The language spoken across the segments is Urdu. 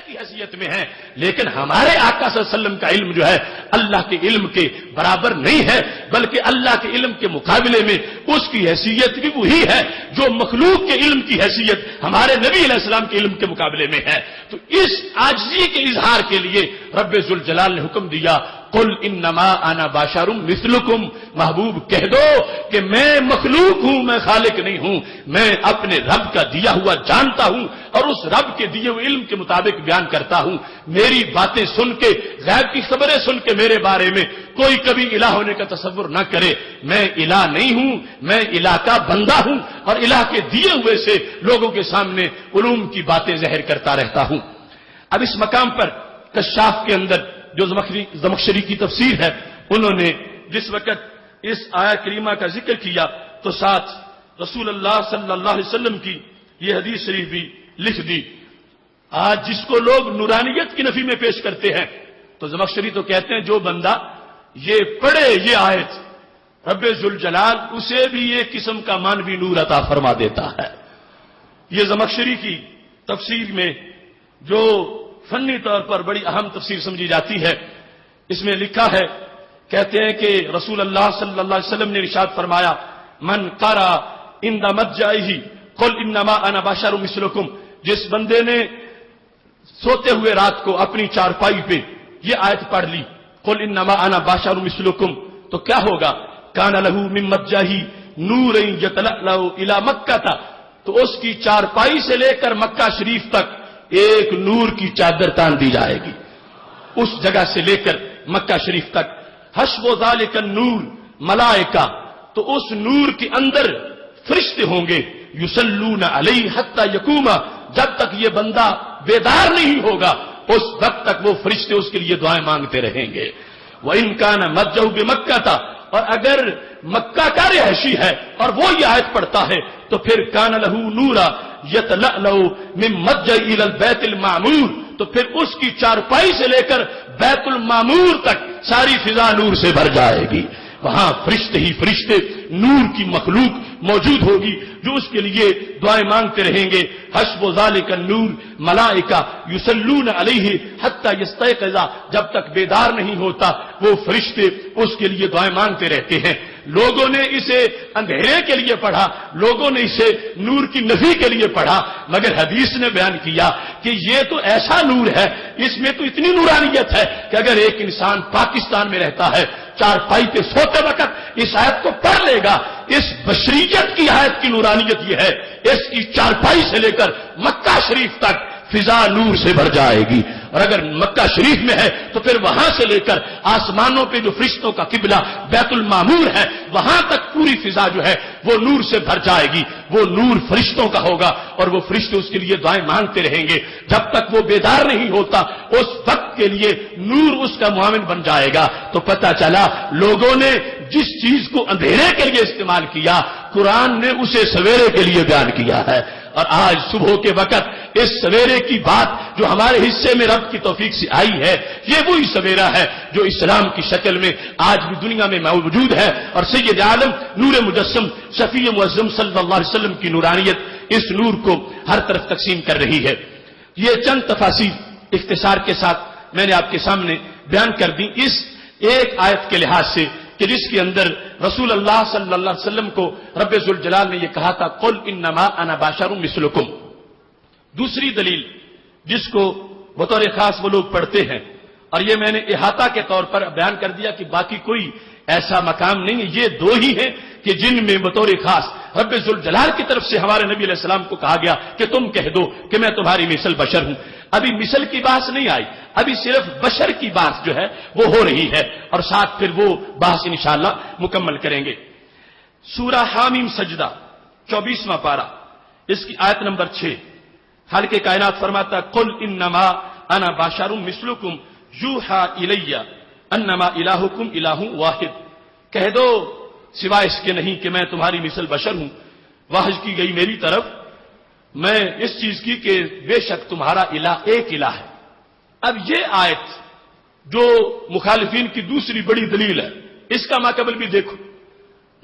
کی حیثیت میں ہیں، لیکن ہمارے آقا صلی اللہ علیہ وسلم کا علم جو ہے اللہ کے علم کے برابر نہیں ہے، بلکہ اللہ کے علم کے مقابلے میں اس کی حیثیت بھی وہی ہے جو مخلوق کے علم کی حیثیت ہمارے نبی علیہ السلام کے علم کے مقابلے میں ہے۔ تو اس عاجزی کے اظہار کے لیے رب ذوالجلال نے حکم دیا، قل انما انا بشر مثلکم، محبوب کہہ دو کہ میں مخلوق ہوں، میں خالق نہیں ہوں، میں اپنے رب کا دیا ہوا جانتا ہوں اور اس رب کے دیے ہوئے علم کے مطابق بیان کرتا ہوں۔ میری باتیں سن کے، غیب کی خبریں سن کے میرے بارے میں کوئی کبھی الہ ہونے کا تصور نہ کرے، میں الہ نہیں ہوں، میں الہ کا بندہ ہوں اور الہ کے دیے ہوئے سے لوگوں کے سامنے علوم کی باتیں ظاہر کرتا رہتا ہوں۔ اب اس مقام پر کشاف کے اندر جو زمخشری کی تفسیر ہے، انہوں نے جس وقت اس آیت کریمہ کا ذکر کیا تو ساتھ رسول اللہ صلی اللہ علیہ وسلم کی یہ حدیث شریف بھی لکھ دی۔ آج جس کو لوگ نورانیت کی نفی میں پیش کرتے ہیں تو زمخشری تو کہتے ہیں جو بندہ یہ پڑھے یہ آیت، رب ذوالجلال اسے بھی ایک قسم کا مانوی نور عطا فرما دیتا ہے۔ یہ زمخشری کی تفسیر میں جو فنی طور پر بڑی اہم تفسیر سمجھی جاتی ہے، اس میں لکھا ہے، کہتے ہیں کہ رسول اللہ صلی اللہ علیہ وسلم نے ارشاد فرمایا، من قرأ عند مضجعه قل انما انا بشر مثلکم، جس بندے نے سوتے ہوئے رات کو اپنی چارپائی پہ یہ آیت پڑھ لی، قل انما انا بشر مثلکم، تو کیا ہوگا؟ کان له من مضجعه نور یتلألأ الى مکہ، تو اس کی چارپائی سے لے کر مکہ شریف تک ایک نور کی چادر تان دی جائے گی، اس جگہ سے لے کر مکہ شریف تک۔ حسب ذالک النور ملائکہ، تو اس نور کے اندر فرشتے ہوں گے، یصلون علیہ حتی یقوم، جب تک یہ بندہ بیدار نہیں ہوگا اس وقت تک وہ فرشتے اس کے لیے دعائیں مانگتے رہیں گے۔ وَإِن كَانَ مَضْجَعُهُ بِمَكَّةَ، اور اگر مکہ کا رہائشی ہے اور وہ یہ آیت پڑھتا ہے تو پھر کان لہو نورا یتلألأ من مضجع الى البیت المعمور، تو پھر اس کی چارپائی سے لے کر بیت المعمور تک ساری فضا نور سے بھر جائے گی، وہاں فرشتے ہی فرشتے نور کی مخلوق موجود ہوگی جو اس کے لیے دعائیں مانگتے رہیں گے۔ حسب ذالک النور ملائکہ یصلون علیہ حتی یستیقظ، جب تک بیدار نہیں ہوتا وہ فرشتے اس کے لیے دعائیں مانگتے رہتے ہیں۔ لوگوں نے اسے اندھیرے کے لیے پڑھا، لوگوں نے اسے نور کی نفی کے لیے پڑھا، مگر حدیث نے بیان کیا کہ یہ تو ایسا نور ہے، اس میں تو اتنی نورانیت ہے کہ اگر ایک انسان پاکستان میں رہتا ہے چارپائی پہ سوتے وقت اس آیت کو پڑھ لے گا، اس بشریت کی آیت کی نورانیت یہ ہے، اس کی چارپائی سے لے کر مکہ شریف تک فضا نور سے بھر جائے گی، اور اگر مکہ شریف میں ہے تو پھر وہاں سے لے کر آسمانوں پہ جو فرشتوں کا قبلہ بیت المعمور ہے وہاں تک پوری فضا جو ہے وہ نور سے بھر جائے گی، وہ نور فرشتوں کا ہوگا اور وہ فرشتے اس کے لیے دعائیں مانگتے رہیں گے جب تک وہ بیدار نہیں ہوتا، اس وقت کے لیے نور اس کا معاون بن جائے گا۔ تو پتہ چلا لوگوں نے جس چیز کو اندھیرے کے لیے استعمال کیا قرآن نے اسے سویرے کے لیے بیان کیا ہے، اور آج صبح کے وقت اس سویرے کی بات جو ہمارے حصے میں رب کی توفیق سے آئی ہے، یہ وہی سویرا ہے جو اسلام کی شکل میں آج بھی دنیا میں موجود ہے، اور سید عالم نور مجسم شفیع معظم صلی اللہ علیہ وسلم کی نورانیت اس نور کو ہر طرف تقسیم کر رہی ہے۔ یہ چند تفاصیل اختصار کے ساتھ میں نے آپ کے سامنے بیان کر دی اس ایک آیت کے لحاظ سے کہ جس کے اندر رسول اللہ صلی اللہ علیہ وسلم کو رب ذوالجلال نے یہ کہا تھا قل انما انا بشر مثلکم۔ دوسری دلیل جس کو بطور خاص وہ لوگ پڑھتے ہیں، اور یہ میں نے احاطہ کے طور پر بیان کر دیا کہ باقی کوئی ایسا مقام نہیں ہے، یہ دو ہی ہیں کہ جن میں بطور خاص رب ذوالجلال کی طرف سے ہمارے نبی علیہ السلام کو کہا گیا کہ تم کہہ دو کہ میں تمہاری مثل بشر ہوں۔ ابھی مثل کی بات نہیں آئی، ابھی صرف بشر کی بات جو ہے وہ ہو رہی ہے، اور ساتھ پھر وہ بحث انشاءاللہ مکمل کریں گے۔ سورہ حامیم سجدہ 24واں پارہ، اس کی آیت نمبر 6، خالق کائنات فرماتا قل انما انا بشر مثلکم یوحی الی انما الہکم الہ واحد، کہہ دو سوائے اس کے نہیں کہ میں تمہاری مثل بشر ہوں، وحی کی گئی میری طرف میں اس چیز کی کہ بے شک تمہارا الہ ایک الہ ہے۔ اب یہ آیت جو مخالفین کی دوسری بڑی دلیل ہے، اس کا ماقبل بھی دیکھو،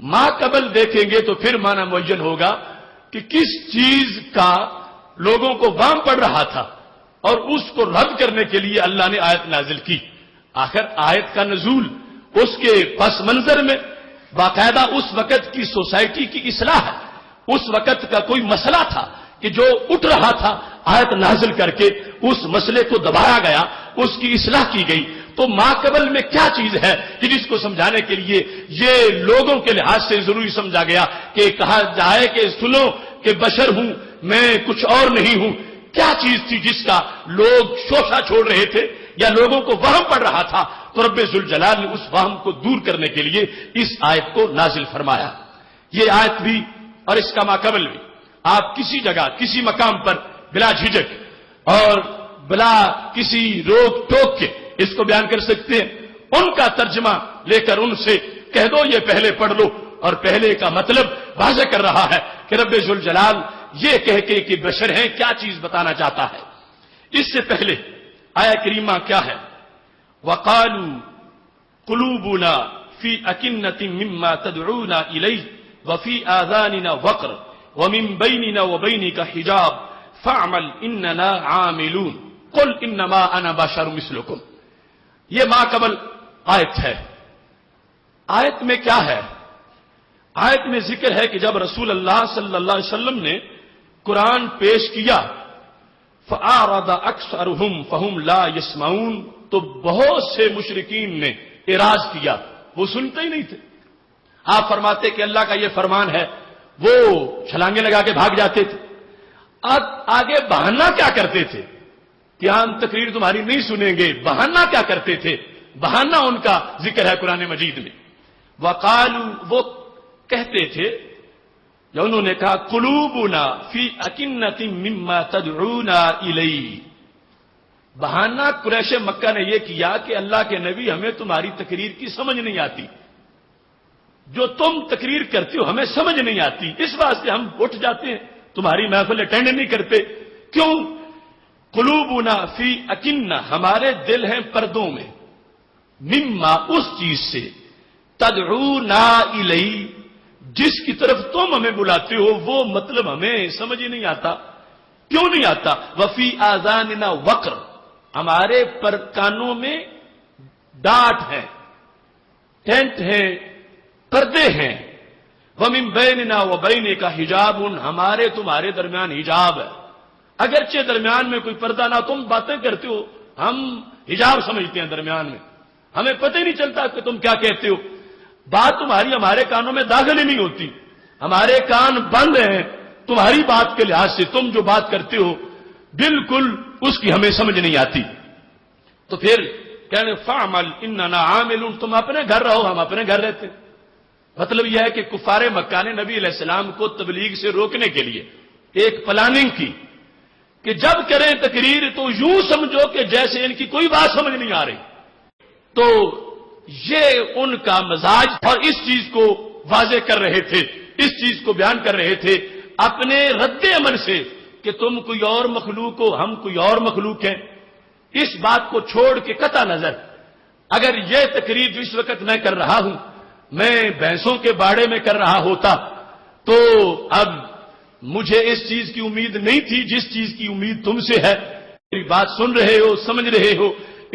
ماقبل دیکھیں گے تو پھر معنی معین ہوگا کہ کس چیز کا لوگوں کو وام پڑ رہا تھا اور اس کو رد کرنے کے لیے اللہ نے آیت نازل کی. آخر آیت کا نزول اس کے پس منظر میں باقاعدہ اس وقت کی سوسائٹی کی اصلاح ہے. اس وقت کا کوئی مسئلہ تھا کہ جو اٹھ رہا تھا، آیت نازل کر کے اس مسئلے کو دبایا گیا، اس کی اصلاح کی گئی. تو ماقبل میں کیا چیز ہے کہ جس کو سمجھانے کے لیے یہ لوگوں کے لحاظ سے ضروری سمجھا گیا کہ کہا جائے کہ سنو کہ بشر ہوں میں، کچھ اور نہیں ہوں. کیا چیز تھی جس کا لوگ شوشہ چھوڑ رہے تھے یا لوگوں کو وہم پڑ رہا تھا؟ تو رب ذوالجلال نے اس وہم کو دور کرنے کے لیے اس آیت کو نازل فرمایا. یہ آیت بھی اور اس کا ماقبل بھی آپ کسی جگہ کسی مقام پر بلا جھجک اور بلا کسی روک ٹوک کے اس کو بیان کر سکتے ہیں. ان کا ترجمہ لے کر ان سے کہہ دو یہ پہلے پڑھ لو، اور پہلے کا مطلب واضح کر رہا ہے کہ رب ذوالجلال یہ کہہ کے کہ بشر ہیں کیا چیز بتانا چاہتا ہے. اس سے پہلے آیا کریمہ کیا ہے؟ وَقَالُوا قُلُوبُنَا فِي أَكِنَّةٍ مِّمَّا تَدْعُونَا إِلَيْهِ وَفِي آذَانِنَا وَقْرٌ وَمِن بَيْنِنَا وَبَيْنِكَ حِجَابٌ فَاعْمَلْ إِنَّنَا عَامِلُونَ قُلْ إِنَّمَا أَنَا بَشَرٌ مِثْلُكُمْ. یہ ماقبل آیت ہے. آیت میں کیا ہے؟ آیت میں ذکر ہے کہ جب رسول اللہ صلی اللہ علیہ وسلم نے قرآن پیش کیا فَأَعْرَضَ أَكْثَرُهُمْ فَهُمْ لَا يَسْمَعُونَ، تو بہت سے مشرکین نے اعراض کیا، وہ سنتے ہی نہیں تھے. آپ فرماتے کہ اللہ کا یہ فرمان ہے، وہ چھلانگے لگا کے بھاگ جاتے تھے. آگے بہانہ کیا کرتے تھے کہ ہم تقریر تمہاری نہیں سنیں گے؟ بہانہ کیا کرتے تھے؟ بہانہ ان کا ذکر ہے قرآن مجید میں. وقالو، وہ کہتے تھے یا انہوں نے کہا قلوبنا فی اکنۃ مما تدعونا الیہ. بہانہ قریش مکہ نے یہ کیا کہ اللہ کے نبی ہمیں تمہاری تقریر کی سمجھ نہیں آتی، جو تم تقریر کرتے ہو ہمیں سمجھ نہیں آتی، اس واسطے ہم اٹھ جاتے ہیں، تمہاری محفل اٹینڈ نہیں کرتے. کیوں؟ قلوبنا فی اکنہ، ہمارے دل ہیں پردوں میں، مما، اس چیز سے، تدعونا الیہ، جس کی طرف تم ہمیں بلاتے ہو وہ مطلب ہمیں سمجھ ہی نہیں آتا. کیوں نہیں آتا؟ وفی آذاننا وقر، ہمارے پر کانوں میں ڈانٹ ہے، ٹینٹ ہے، پردے ہیں. ومن بیننا وبینک حجاب، ہمارے تمہارے درمیان حجاب ہے. اگرچہ درمیان میں کوئی پردہ نہ، تم باتیں کرتے ہو ہم حجاب سمجھتے ہیں درمیان میں، ہمیں پتہ ہی نہیں چلتا کہ تم کیا کہتے ہو. بات تمہاری ہمارے کانوں میں داخل ہی نہیں ہوتی، ہمارے کان بند ہیں تمہاری بات کے لحاظ سے. تم جو بات کرتے ہو بالکل اس کی ہمیں سمجھ نہیں آتی. تو پھر کہنے فعمل اننا عاملون، تم اپنے گھر رہو ہم اپنے گھر رہتے. مطلب یہ ہے کہ کفار مکہ نے نبی علیہ السلام کو تبلیغ سے روکنے کے لیے ایک پلاننگ کی کہ جب کریں تقریر تو یوں سمجھو کہ جیسے ان کی کوئی بات سمجھ نہیں آ رہی. تو یہ ان کا مزاج، اور اس چیز کو واضح کر رہے تھے، اس چیز کو بیان کر رہے تھے اپنے رد عمل سے کہ تم کوئی اور مخلوق ہو، ہم کوئی اور مخلوق ہیں. اس بات کو چھوڑ کے قطع نظر اگر یہ تقریر جو اس وقت میں کر رہا ہوں میں بھینسوں کے باڑے میں کر رہا ہوتا تو اب مجھے اس چیز کی امید نہیں تھی جس چیز کی امید تم سے ہے. میری بات سن رہے ہو، سمجھ رہے ہو،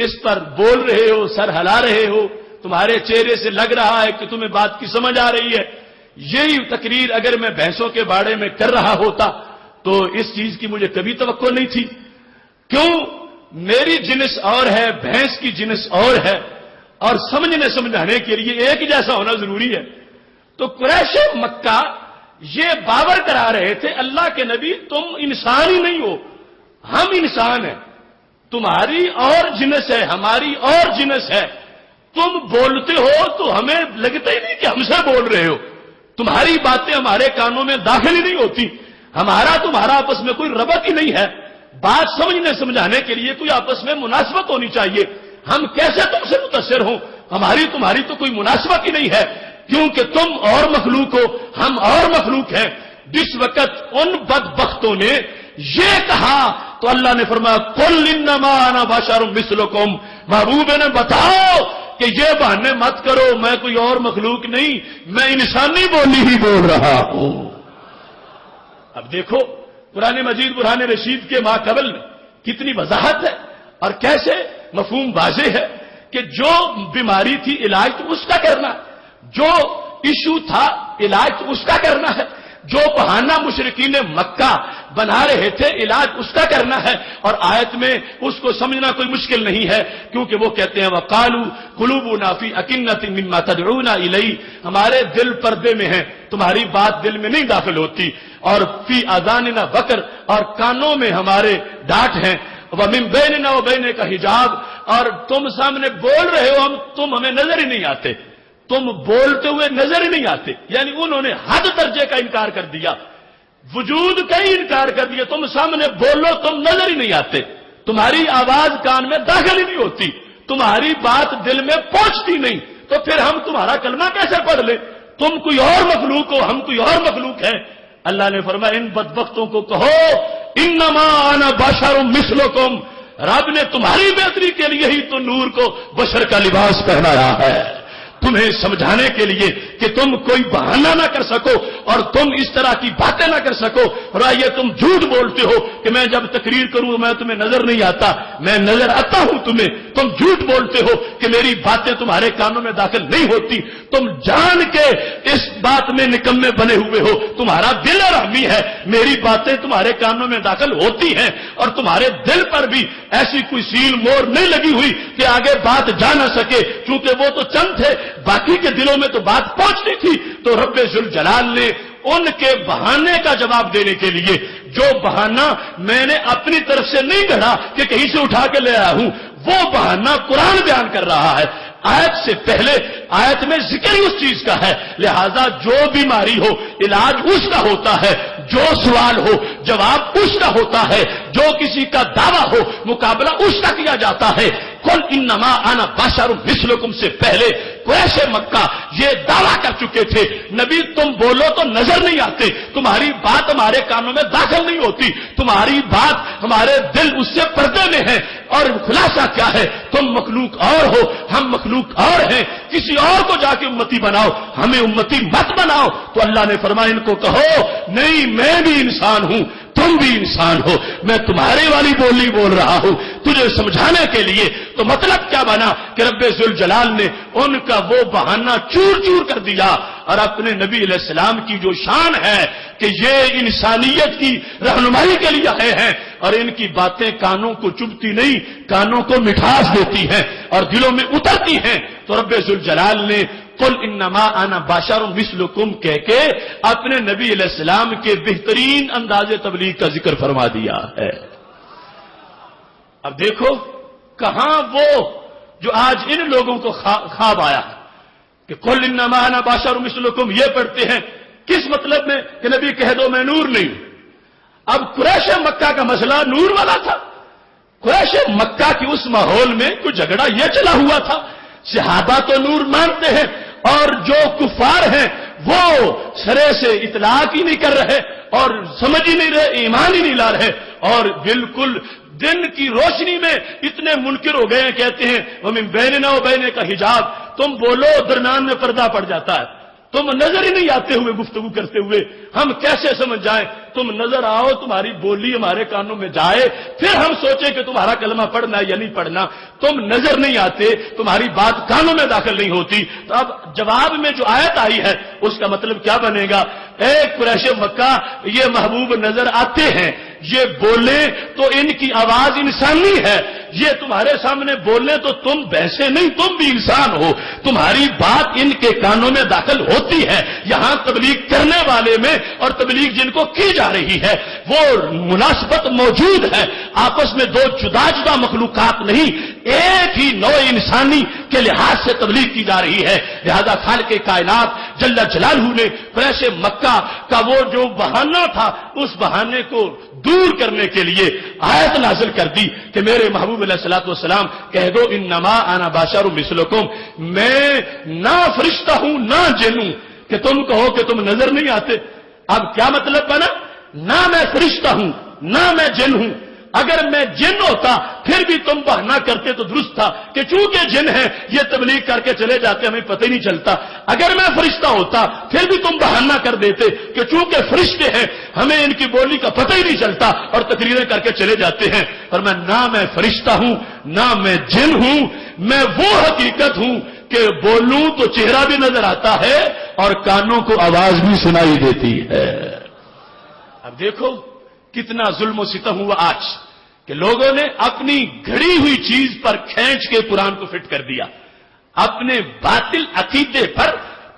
اس پر بول رہے ہو، سر ہلا رہے ہو، تمہارے چہرے سے لگ رہا ہے کہ تمہیں بات کی سمجھ آ رہی ہے. یہی تقریر اگر میں بھینسوں کے باڑے میں کر رہا ہوتا تو اس چیز کی مجھے کبھی توقع نہیں تھی. کیوں؟ میری جنس اور ہے، بھینس کی جنس اور ہے، اور سمجھنے سمجھانے کے لیے ایک جیسا ہونا ضروری ہے. تو قریش مکہ یہ باور کرا رہے تھے اللہ کے نبی تم انسان ہی نہیں ہو، ہم انسان ہیں، تمہاری اور جنس ہے ہماری اور جنس ہے، تم بولتے ہو تو ہمیں لگتا ہی نہیں کہ ہم سے بول رہے ہو، تمہاری باتیں ہمارے کانوں میں داخل ہی نہیں ہوتی، ہمارا تمہارا آپس میں کوئی ربط ہی نہیں ہے. بات سمجھنے سمجھانے کے لیے کوئی آپس میں مناسبت ہونی چاہیے. ہم کیسے تم سے متاثر ہوں؟ ہماری تمہاری تو کوئی مناسبت ہی نہیں ہے، کیونکہ تم اور مخلوق ہو ہم اور مخلوق ہیں. جس وقت ان بدبختوں نے یہ کہا تو اللہ نے فرمایا قل انما انا بشر مثلکم، محبوب نے بتاؤ کہ یہ بہانے مت کرو، میں کوئی اور مخلوق نہیں، میں انسانی بولی ہی بول رہا ہوں. اب دیکھو قرآن مجید برہان رشید کے ماقبل میں کتنی وضاحت ہے اور کیسے مفہوم واضح ہے کہ جو بیماری تھی علاج تو اس کا کرنا ہے، جو ایشو تھا علاج تو اس کا کرنا ہے، جو بہانہ مشرکین مکہ بنا رہے تھے علاج اس کا کرنا ہے. اور آیت میں اس کو سمجھنا کوئی مشکل نہیں ہے، کیونکہ وہ کہتے ہیں وَقَالُوا قُلُوبُنَا فِي أَكِنَّةٍ مِّمَّا تَدْعُونَ إِلَيْهِ، ہمارے دل پردے میں ہیں، تمہاری بات دل میں نہیں داخل ہوتی، اور فِي آذَانِنَا وَقْرٌ، اور کانوں میں ہمارے ڈانٹ ہیں، وَمِن بَيْنِنَا وَبَيْنِكَ حِجَابٌ، اور تم سامنے بول رہے ہو تم ہمیں نظر ہی نہیں آتے، تم بولتے ہوئے نظر ہی نہیں آتے. یعنی انہوں نے حد درجے کا انکار کر دیا، وجود کا ہی انکار کر دیا. تم سامنے بولو تم نظر ہی نہیں آتے، تمہاری آواز کان میں داخل ہی نہیں ہوتی، تمہاری بات دل میں پہنچتی نہیں، تو پھر ہم تمہارا کلمہ کیسے پڑھ لیں؟ تم کوئی اور مخلوق ہو، ہم کوئی اور مخلوق ہے. اللہ نے فرمایا ان بدبختوں کو کہو انما انا بشر مثلکم، رب نے تمہاری بہتری کے لیے ہی تو نور کو بشر کا لباس پہنایا ہے، تمہیں سمجھانے کے لیے کہ تم کوئی بہانہ نہ کر سکو اور تم اس طرح کی باتیں نہ کر سکو. اور یہ تم جھوٹ بولتے ہو کہ میں جب تقریر کروں میں تمہیں نظر نہیں آتا، میں نظر آتا ہوں تمہیں. تم جھوٹ بولتے ہو کہ میری باتیں تمہارے کانوں میں داخل نہیں ہوتی، تم جان کے اس بات میں نکمے بنے ہوئے ہو. تمہارا دل رحمی ہے، میری باتیں تمہارے کانوں میں داخل ہوتی ہیں اور تمہارے دل پر بھی ایسی کوئی سیل مور نہیں لگی ہوئی کہ آگے بات جا نہ سکے، چونکہ وہ تو چند تھے، باقی کے دلوں میں تو بات پہنچتی تھی. تو رب ذوالجلال نے ان کے بہانے کا جواب دینے کے لیے، جو بہانہ میں نے اپنی طرف سے نہیں گھڑا کہ کہیں سے اٹھا کے لے آیا ہوں، وہ بہانہ قرآن بیان کر رہا ہے. آیت سے پہلے آیت میں ذکر ہی اس چیز کا ہے، لہذا جو بیماری ہو علاج اس کا ہوتا ہے، جو سوال ہو جواب اس کا ہوتا ہے، جو کسی کا دعویٰ ہو مقابلہ اس کا کیا جاتا ہے. قل انما انا بشر مثلکم سے پہلے قریش مکہ یہ دعویٰ کر چکے تھے نبی تم بولو تو نظر نہیں آتے، تمہاری بات ہمارے کانوں میں داخل نہیں ہوتی، تمہاری بات ہمارے دل اس سے پردے میں ہے. اور خلاصہ کیا ہے؟ تم مخلوق اور ہو، ہم مخلوق اور ہیں، کسی اور کو جا کے امتی بناؤ، ہمیں امتی مت بناؤ. تو اللہ نے فرمایا ان کو کہو نہیں میں بھی انسان ہوں، تم بھی انسان ہو، میں تمہاری والی بولی بول رہا ہوں تجھے سمجھانے کے لیے. تو مطلب کیا بنا کہ رب ذوالجلال نے ان کا وہ بہانہ چور چور کر دیا اور اپنے نبی علیہ السلام کی جو شان ہے کہ یہ انسانیت کی رہنمائی کے لیے آئے ہیں اور ان کی باتیں کانوں کو چبھتی نہیں، کانوں کو مٹھاس دیتی ہیں اور دلوں میں اترتی ہیں. تو رب ذوالجلال نے قل انما انا بشر مثلکم کہہ کے اپنے نبی علیہ السلام کے بہترین انداز تبلیغ کا ذکر فرما دیا ہے. اب دیکھو کہاں وہ جو آج ان لوگوں کو خواب آیا ہے کہ قل انما انا بشر مثلکم یہ پڑھتے ہیں کس مطلب میں کہ نبی کہہ دو میں نور نہیں ہوں. اب قریش مکہ کا مسئلہ نور والا تھا. قریش مکہ کی اس ماحول میں کوئی جھگڑا یہ چلا ہوا تھا، صحابہ تو نور مانتے ہیں اور جو کفار ہیں وہ سرے سے اطلاق ہی نہیں کر رہے اور سمجھ ہی نہیں رہے، ایمان ہی نہیں لا رہے اور بالکل دن کی روشنی میں اتنے منکر ہو گئے ہیں. کہتے ہیں وَمِن بَيْنِنَا وَبَيْنِكَ حجاب، تم بولو درمیان میں پردہ پڑ جاتا ہے، تم نظر ہی نہیں آتے ہوئے گفتگو کرتے ہوئے ہم کیسے سمجھ جائیں؟ تم نظر آؤ، تمہاری بولی ہمارے کانوں میں جائے، پھر ہم سوچیں کہ تمہارا کلمہ پڑھنا ہے یا نہیں پڑھنا. تم نظر نہیں آتے، تمہاری بات کانوں میں داخل نہیں ہوتی. تو اب جواب میں جو آیت آئی ہے اس کا مطلب کیا بنے گا؟ اے قریش مکہ یہ محبوب نظر آتے ہیں، یہ بولیں تو ان کی آواز انسانی ہے، یہ تمہارے سامنے بولیں تو تم ویسے نہیں، تم بھی انسان ہو، تمہاری بات ان کے کانوں میں داخل ہوتی ہے. یہاں تبلیغ کرنے والے میں اور تبلیغ جن کو کی جا رہی ہے وہ مناسبت موجود ہے، آپس میں دو جدا جدا مخلوقات نہیں، ایک ہی نوع انسانی کے لحاظ سے تبلیغ کی جا رہی ہے. لہذا خالق کائنات جل جلالہ نے قریش مکہ کا وہ جو بہانہ تھا اس بہانے کو دور کرنے کے لیے آیت نازل کر دی کہ میرے محبوب علیہ الصلوۃ والسلام کہہ دو انما انا بشر مثلکم، میں نہ فرشتہ ہوں نہ جن ہوں کہ تم کہو کہ تم نظر نہیں آتے. اب کیا مطلب بنا؟ نہ میں فرشتہ ہوں نہ میں جن ہوں. اگر میں جن ہوتا پھر بھی تم بہانا کرتے تو درست تھا کہ چونکہ جن ہے یہ تبلیغ کر کے چلے جاتے ہمیں پتہ ہی نہیں چلتا. اگر میں فرشتہ ہوتا پھر بھی تم بہانا کر دیتے کہ چونکہ فرشتے ہیں ہمیں ان کی بولی کا پتہ ہی نہیں چلتا اور تقریریں کر کے چلے جاتے ہیں. پر نہ میں فرشتہ ہوں نہ میں جن ہوں، میں وہ حقیقت ہوں کہ بولوں تو چہرہ بھی نظر آتا ہے اور کانوں کو آواز بھی سنائی دیتی ہے. اب دیکھو کتنا ظلم و ستم ہوا آج کہ لوگوں نے اپنی گھڑی ہوئی چیز پر کھینچ کے قرآن کو فٹ کر دیا، اپنے باطل عقیدے پر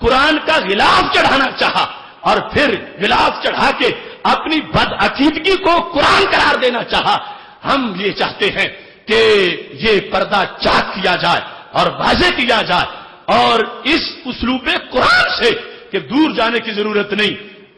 قرآن کا غلاف چڑھانا چاہا اور پھر غلاف چڑھا کے اپنی بد عقیدگی کو قرآن قرار دینا چاہا. ہم یہ چاہتے ہیں کہ یہ پردہ چاک کیا جائے اور واضح کیا جائے اور اس اسلوب قرآن سے کہ دور جانے کی ضرورت نہیں.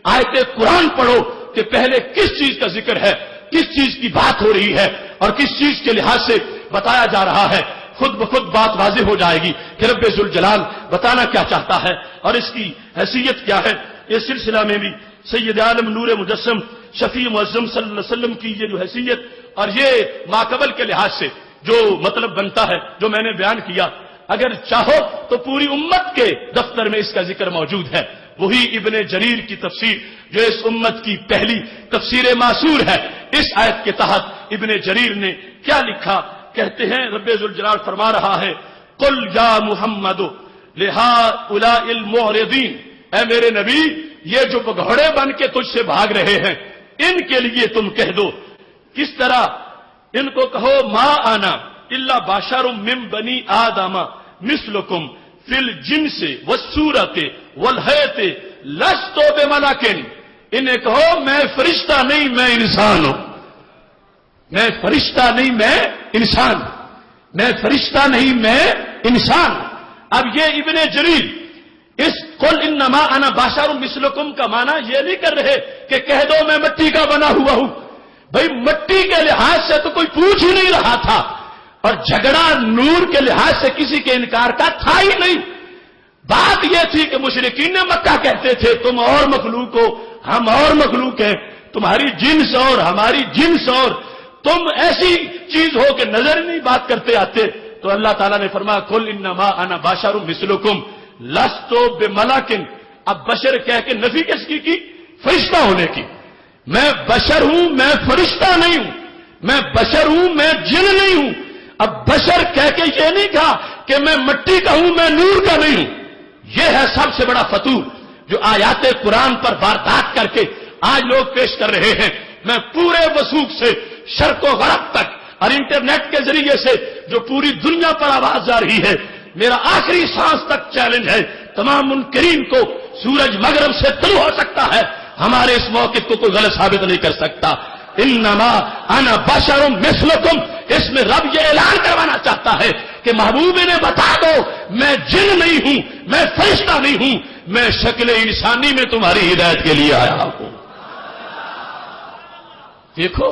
آیت قرآن پڑھو کہ پہلے کس چیز کا ذکر ہے، کس چیز کی بات ہو رہی ہے اور کس چیز کے لحاظ سے بتایا جا رہا ہے. خود بخود بات واضح ہو جائے گی کہ رب ذوالجلال بتانا کیا چاہتا ہے اور اس کی حیثیت کیا ہے. اس سلسلہ میں بھی سید عالم نور مجسم شفیع معظم صلی اللہ علیہ وسلم کی یہ جو حیثیت اور یہ ماقبل کے لحاظ سے جو مطلب بنتا ہے جو میں نے بیان کیا، اگر چاہو تو پوری امت کے دفتر میں اس کا ذکر موجود ہے. وہی ابن جریر کی تفسیر جو اس امت کی پہلی تفسیر معصور ہے. اس آیت کے تحت ابن جریر نے کیا لکھا؟ کہتے ہیں رب ذوالجلال فرما رہا ہے قل یا محمد لہؤلاء المعرضین، اے میرے نبی یہ جو بگھوڑے بن کے تجھ سے بھاگ رہے ہیں ان کے لیے تم کہہ دو. کس طرح ان کو کہو ما آنا الا بشر من بنی آدم مثلکم فی الجنس والصورت والحیۃ لست بملک. انہیں کہو میں فرشتہ نہیں میں انسان ہوں، میں فرشتہ نہیں میں انسان، میں فرشتہ نہیں میں انسان. اب یہ ابن جریر اس قل انما انا بشر مثلکم کا معنی یہ نہیں کر رہے کہ کہہ دو میں مٹی کا بنا ہوا ہوں. بھئی مٹی کے لحاظ سے تو کوئی پوچھ ہی نہیں رہا تھا اور جھگڑا نور کے لحاظ سے کسی کے انکار کا تھا ہی نہیں. بات یہ تھی کہ مشرکین مکہ کہتے تھے تم اور مخلوق ہو ہم اور مخلوق ہیں، تمہاری جنس اور ہماری جنس اور تم ایسی چیز ہو کہ نظر نہیں بات کرتے آتے. تو اللہ تعالیٰ نے فرمایا قل انما انا بشر مثلکم لست بملک. اب بشر کہہ کے نفی کس کی؟ فرشتہ ہونے کی. میں بشر ہوں میں فرشتہ نہیں ہوں، میں بشر ہوں میں جن نہیں ہوں. اب بشر کہہ کے یہ نہیں کہا کہ میں مٹی کا ہوں میں نور کا نہیں ہوں. یہ ہے سب سے بڑا فتور جو آیات قرآن پر واردات کر کے آج لوگ پیش کر رہے ہیں. میں پورے وثوق سے شرق و غرب تک اور انٹرنیٹ کے ذریعے سے جو پوری دنیا پر آواز جا رہی ہے، میرا آخری سانس تک چیلنج ہے تمام منکرین کو. سورج مغرب سے طلوع ہو سکتا ہے، ہمارے اس موقف کو کوئی غلط ثابت نہیں کر سکتا. انما انا بشر مثلکم، اس میں رب یہ اعلان کروانا چاہتا ہے کہ محبوب نے بتا دو میں جن نہیں ہوں میں فرشتہ نہیں ہوں، میں شکل انسانی میں تمہاری ہدایت کے لیے آیا ہوں. دیکھو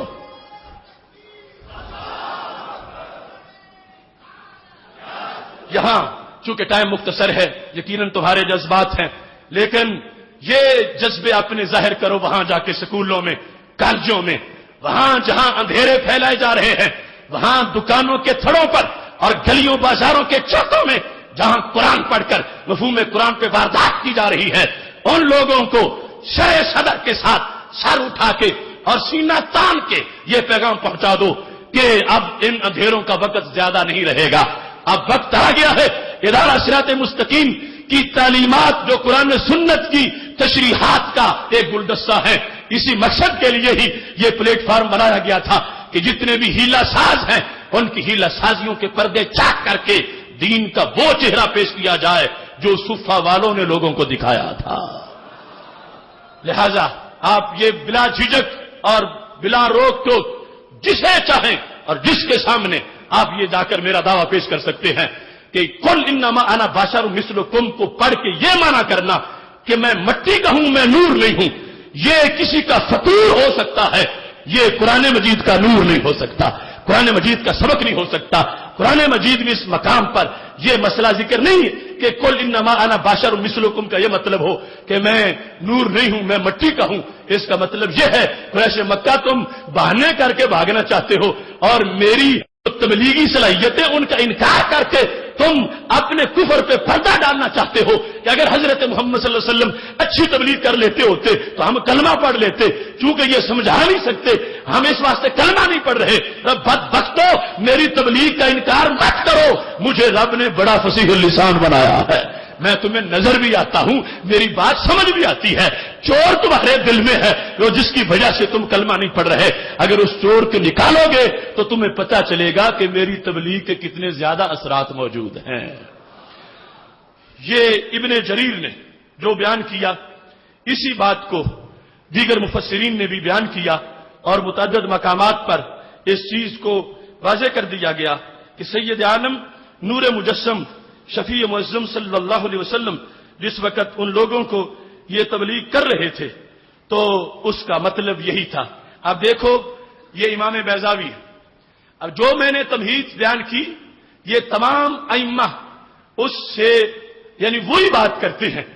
یہاں چونکہ ٹائم مختصر ہے یقیناً تمہارے جذبات ہیں، لیکن یہ جذبے اپنے ظاہر کرو وہاں جا کے سکولوں میں کالجوں میں، وہاں جہاں اندھیرے پھیلائے جا رہے ہیں، وہاں دکانوں کے تھڑوں پر اور گلیوں بازاروں کے چوکوں میں جہاں قرآن پڑھ کر مفہوم قرآن پہ واردات کی جا رہی ہے، ان لوگوں کو شرح صدر کے ساتھ سر اٹھا کے اور سینہ تان کے یہ پیغام پہنچا دو کہ اب ان اندھیروں کا وقت زیادہ نہیں رہے گا. اب وقت آ گیا ہے. ادارہ صراط مستقیم کی تعلیمات جو قرآن سنت کی تشریحات کا ایک گلدستہ ہے، اسی مقصد کے لیے ہی یہ پلیٹ فارم بنایا گیا تھا کہ جتنے بھی ہیلا ساز ہیں ان کی ہیلا سازیوں کے پردے چاک کر کے دین کا وہ چہرہ پیش کیا جائے جو صفہ والوں نے لوگوں کو دکھایا تھا. لہذا آپ یہ بلا جھجک اور بلا روک ٹوک جسے چاہیں اور جس کے سامنے آپ یہ جا کر میرا دعویٰ پیش کر سکتے ہیں کہ قل انما انا بشر مثلکم کو پڑھ کے یہ مانا کرنا کہ میں مٹی کا ہوں میں نور نہیں ہوں، یہ کسی کا فطور ہو سکتا ہے، یہ قرآن مجید کا نور نہیں ہو سکتا، قرآن مجید کا سبق نہیں ہو سکتا. قرآن مجید میں اس مقام پر یہ مسئلہ ذکر نہیں ہے کہ کل انما انا بشر مثلکم کا یہ مطلب ہو کہ میں نور نہیں ہوں، میں مٹی کا ہوں، اس کا مطلب یہ ہے قریش مکہ تم بہانے کر کے بھاگنا چاہتے ہو اور میری تبلیغی صلاحیتیں ان کا انکار کر کے تم اپنے کفر پہ پردہ ڈالنا چاہتے ہو کہ اگر حضرت محمد صلی اللہ علیہ وسلم اچھی تبلیغ کر لیتے ہوتے تو ہم کلمہ پڑھ لیتے، چونکہ یہ سمجھا نہیں سکتے ہم اس واسطے کلمہ نہیں پڑھ رہے۔ بدبختو میری تبلیغ کا انکار مت کرو، مجھے رب نے بڑا فصیح اللسان بنایا ہے، میں تمہیں نظر بھی آتا ہوں، میری بات سمجھ بھی آتی ہے، چور تمہارے دل میں ہے جو جس کی وجہ سے تم کلمہ نہیں پڑھ رہے، اگر اس چور کو نکالو گے تو تمہیں پتہ چلے گا کہ میری تبلیغ کے کتنے زیادہ اثرات موجود ہیں۔ یہ ابن جریر نے جو بیان کیا اسی بات کو دیگر مفسرین نے بھی بیان کیا اور متعدد مقامات پر اس چیز کو واضح کر دیا گیا کہ سید عالم نور مجسم شفیع معظم صلی اللہ علیہ وسلم جس وقت ان لوگوں کو یہ تبلیغ کر رہے تھے تو اس کا مطلب یہی تھا۔ اب دیکھو یہ امام بیضاوی ہے، اب جو میں نے تمہید بیان کی یہ تمام ائمہ اس سے یعنی وہی بات کرتے ہیں،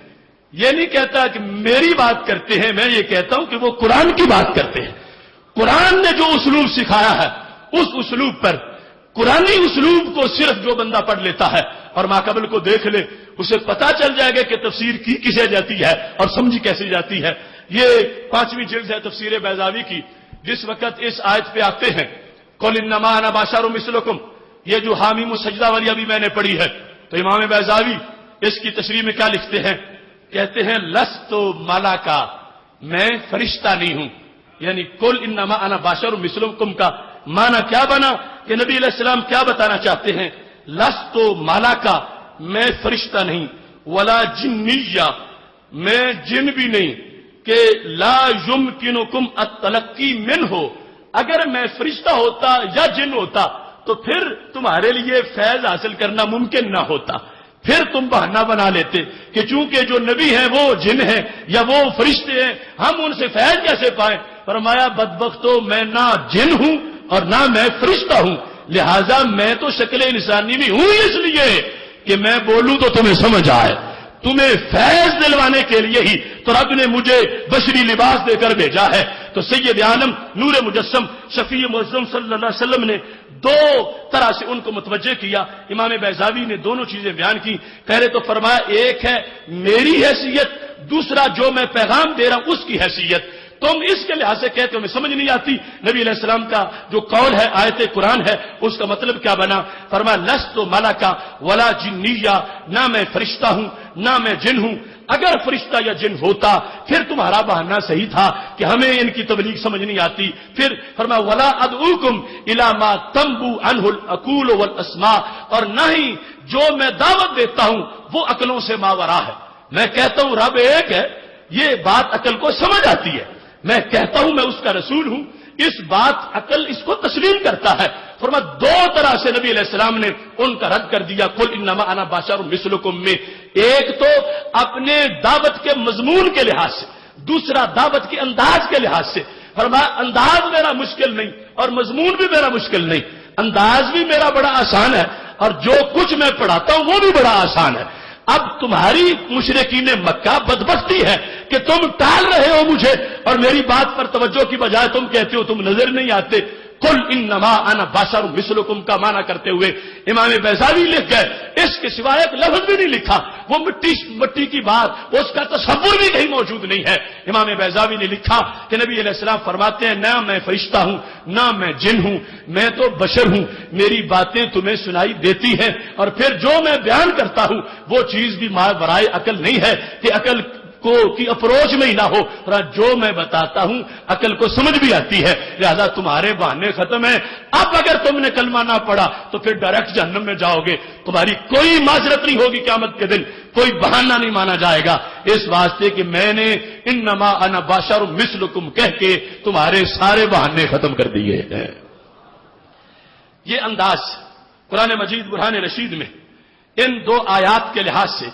یہ نہیں کہتا کہ میری بات کرتے ہیں، میں یہ کہتا ہوں کہ وہ قرآن کی بات کرتے ہیں۔ قرآن نے جو اسلوب سکھایا ہے اس اسلوب پر، قرآنی اسلوب کو صرف جو بندہ پڑھ لیتا ہے اور ماقبل کو دیکھ لے اسے پتا چل جائے گا کہ تفسیر کی کسے جاتی ہے اور سمجھی کیسے جاتی ہے۔ یہ 5ویں جلد ہے تفسیر بیضاوی کی، جس وقت اس آیت پہ آتے ہیں قل انما انا بشر مثلکم، یہ جو حامیم السجدہ والی ابھی میں نے پڑھی ہے تو امام بیضاوی اس کی تشریح میں کیا لکھتے ہیں، کہتے ہیں لست ملکا، میں فرشتہ نہیں ہوں، یعنی قل انما انا بشر مثلکم کا معنی کیا بنا کہ نبی علیہ السلام کیا بتانا چاہتے ہیں، لست ملکا، میں فرشتہ نہیں، ولا جنیہ، میں جن بھی نہیں، کہ لا یمکنکم التلقی منہ، اگر میں فرشتہ ہوتا یا جن ہوتا تو پھر تمہارے لیے فیض حاصل کرنا ممکن نہ ہوتا، پھر تم بہانہ بنا لیتے کہ چونکہ جو نبی ہیں وہ جن ہیں یا وہ فرشتے ہیں ہم ان سے فیض کیسے پائیں۔ فرمایا بدبختو میں نہ جن ہوں اور نہ میں فرشتہ ہوں، لہذا میں تو شکل انسانی بھی ہوں اس لیے کہ میں بولوں تو تمہیں سمجھ آئے، تمہیں فیض دلوانے کے لیے ہی تو رب نے مجھے بشری لباس دے کر بھیجا ہے۔ تو سید عالم نور مجسم شفیع معظم صلی اللہ علیہ وسلم نے دو طرح سے ان کو متوجہ کیا۔ امام بیضاوی نے دونوں چیزیں بیان کی، پہلے تو فرمایا ایک ہے میری حیثیت، دوسرا جو میں پیغام دے رہا ہوں اس کی حیثیت، تم اس کے لحاظ سے کہتے ہو میں سمجھ نہیں آتی، نبی علیہ السلام کا جو قول ہے آیت قرآن ہے اس کا مطلب کیا بنا، فرمایا لست ملکا ولا جنیہ، نہ میں فرشتہ ہوں نہ میں جن ہوں، اگر فرشتہ یا جن ہوتا پھر تمہارا بہانہ صحیح تھا کہ ہمیں ان کی تبلیغ سمجھ نہیں آتی، پھر فرمایا ولا ادعوکم الی ما تنبو عنہ العقول والاسماء، اور نہ ہی جو میں دعوت دیتا ہوں وہ عقلوں سے ماورا ہے، میں کہتا ہوں رب ایک ہے یہ بات عقل کو سمجھ آتی ہے، میں کہتا ہوں میں اس کا رسول ہوں اس بات عقل اس کو تسلیم کرتا ہے۔ فرمایا دو طرح سے نبی علیہ السلام نے ان کا رد کر دیا قل انما انا بشر مثلکم میں، ایک تو اپنے دعوت کے مضمون کے لحاظ سے، دوسرا دعوت کے انداز کے لحاظ سے۔ فرمایا انداز میرا مشکل نہیں اور مضمون بھی میرا مشکل نہیں، انداز بھی میرا بڑا آسان ہے اور جو کچھ میں پڑھاتا ہوں وہ بھی بڑا آسان ہے۔ اب تمہاری مشرکین مکہ بدبختی ہے کہ تم ٹال رہے ہو مجھے اور میری بات پر توجہ کی بجائے تم کہتے ہو تم نظر نہیں آتے۔ قل انما انا بشر مثلکم کا معنی کرتے ہوئے امام بیضاوی لکھ گئے، اس کے سوائے ایک لفظ بھی نہیں لکھا، وہ مٹی کی بات اس کا تصور بھی کہیں موجود نہیں ہے۔ امام بیضاوی نے لکھا کہ نبی علیہ السلام فرماتے ہیں نہ میں فرشتہ ہوں نہ میں جن ہوں، میں تو بشر ہوں، میری باتیں تمہیں سنائی دیتی ہیں اور پھر جو میں بیان کرتا ہوں وہ چیز بھی ماورائے عقل نہیں ہے کہ عقل کی اپروچ میں ہی نہ ہو، جو میں بتاتا ہوں عقل کو سمجھ بھی آتی ہے، لہذا تمہارے بہانے ختم ہیں۔ اب اگر تم نے کلمہ نہ پڑھا تو پھر ڈائریکٹ جہنم میں جاؤ گے، تمہاری کوئی معذرت نہیں ہوگی قیامت کے دن، کوئی بہانہ نہیں مانا جائے گا، اس واسطے کہ میں نے انما انا بشر مثلکم کہہ کے تمہارے سارے بہانے ختم کر دیے ہیں۔ یہ انداز قرآن مجید برہان رشید میں ان دو آیات کے لحاظ سے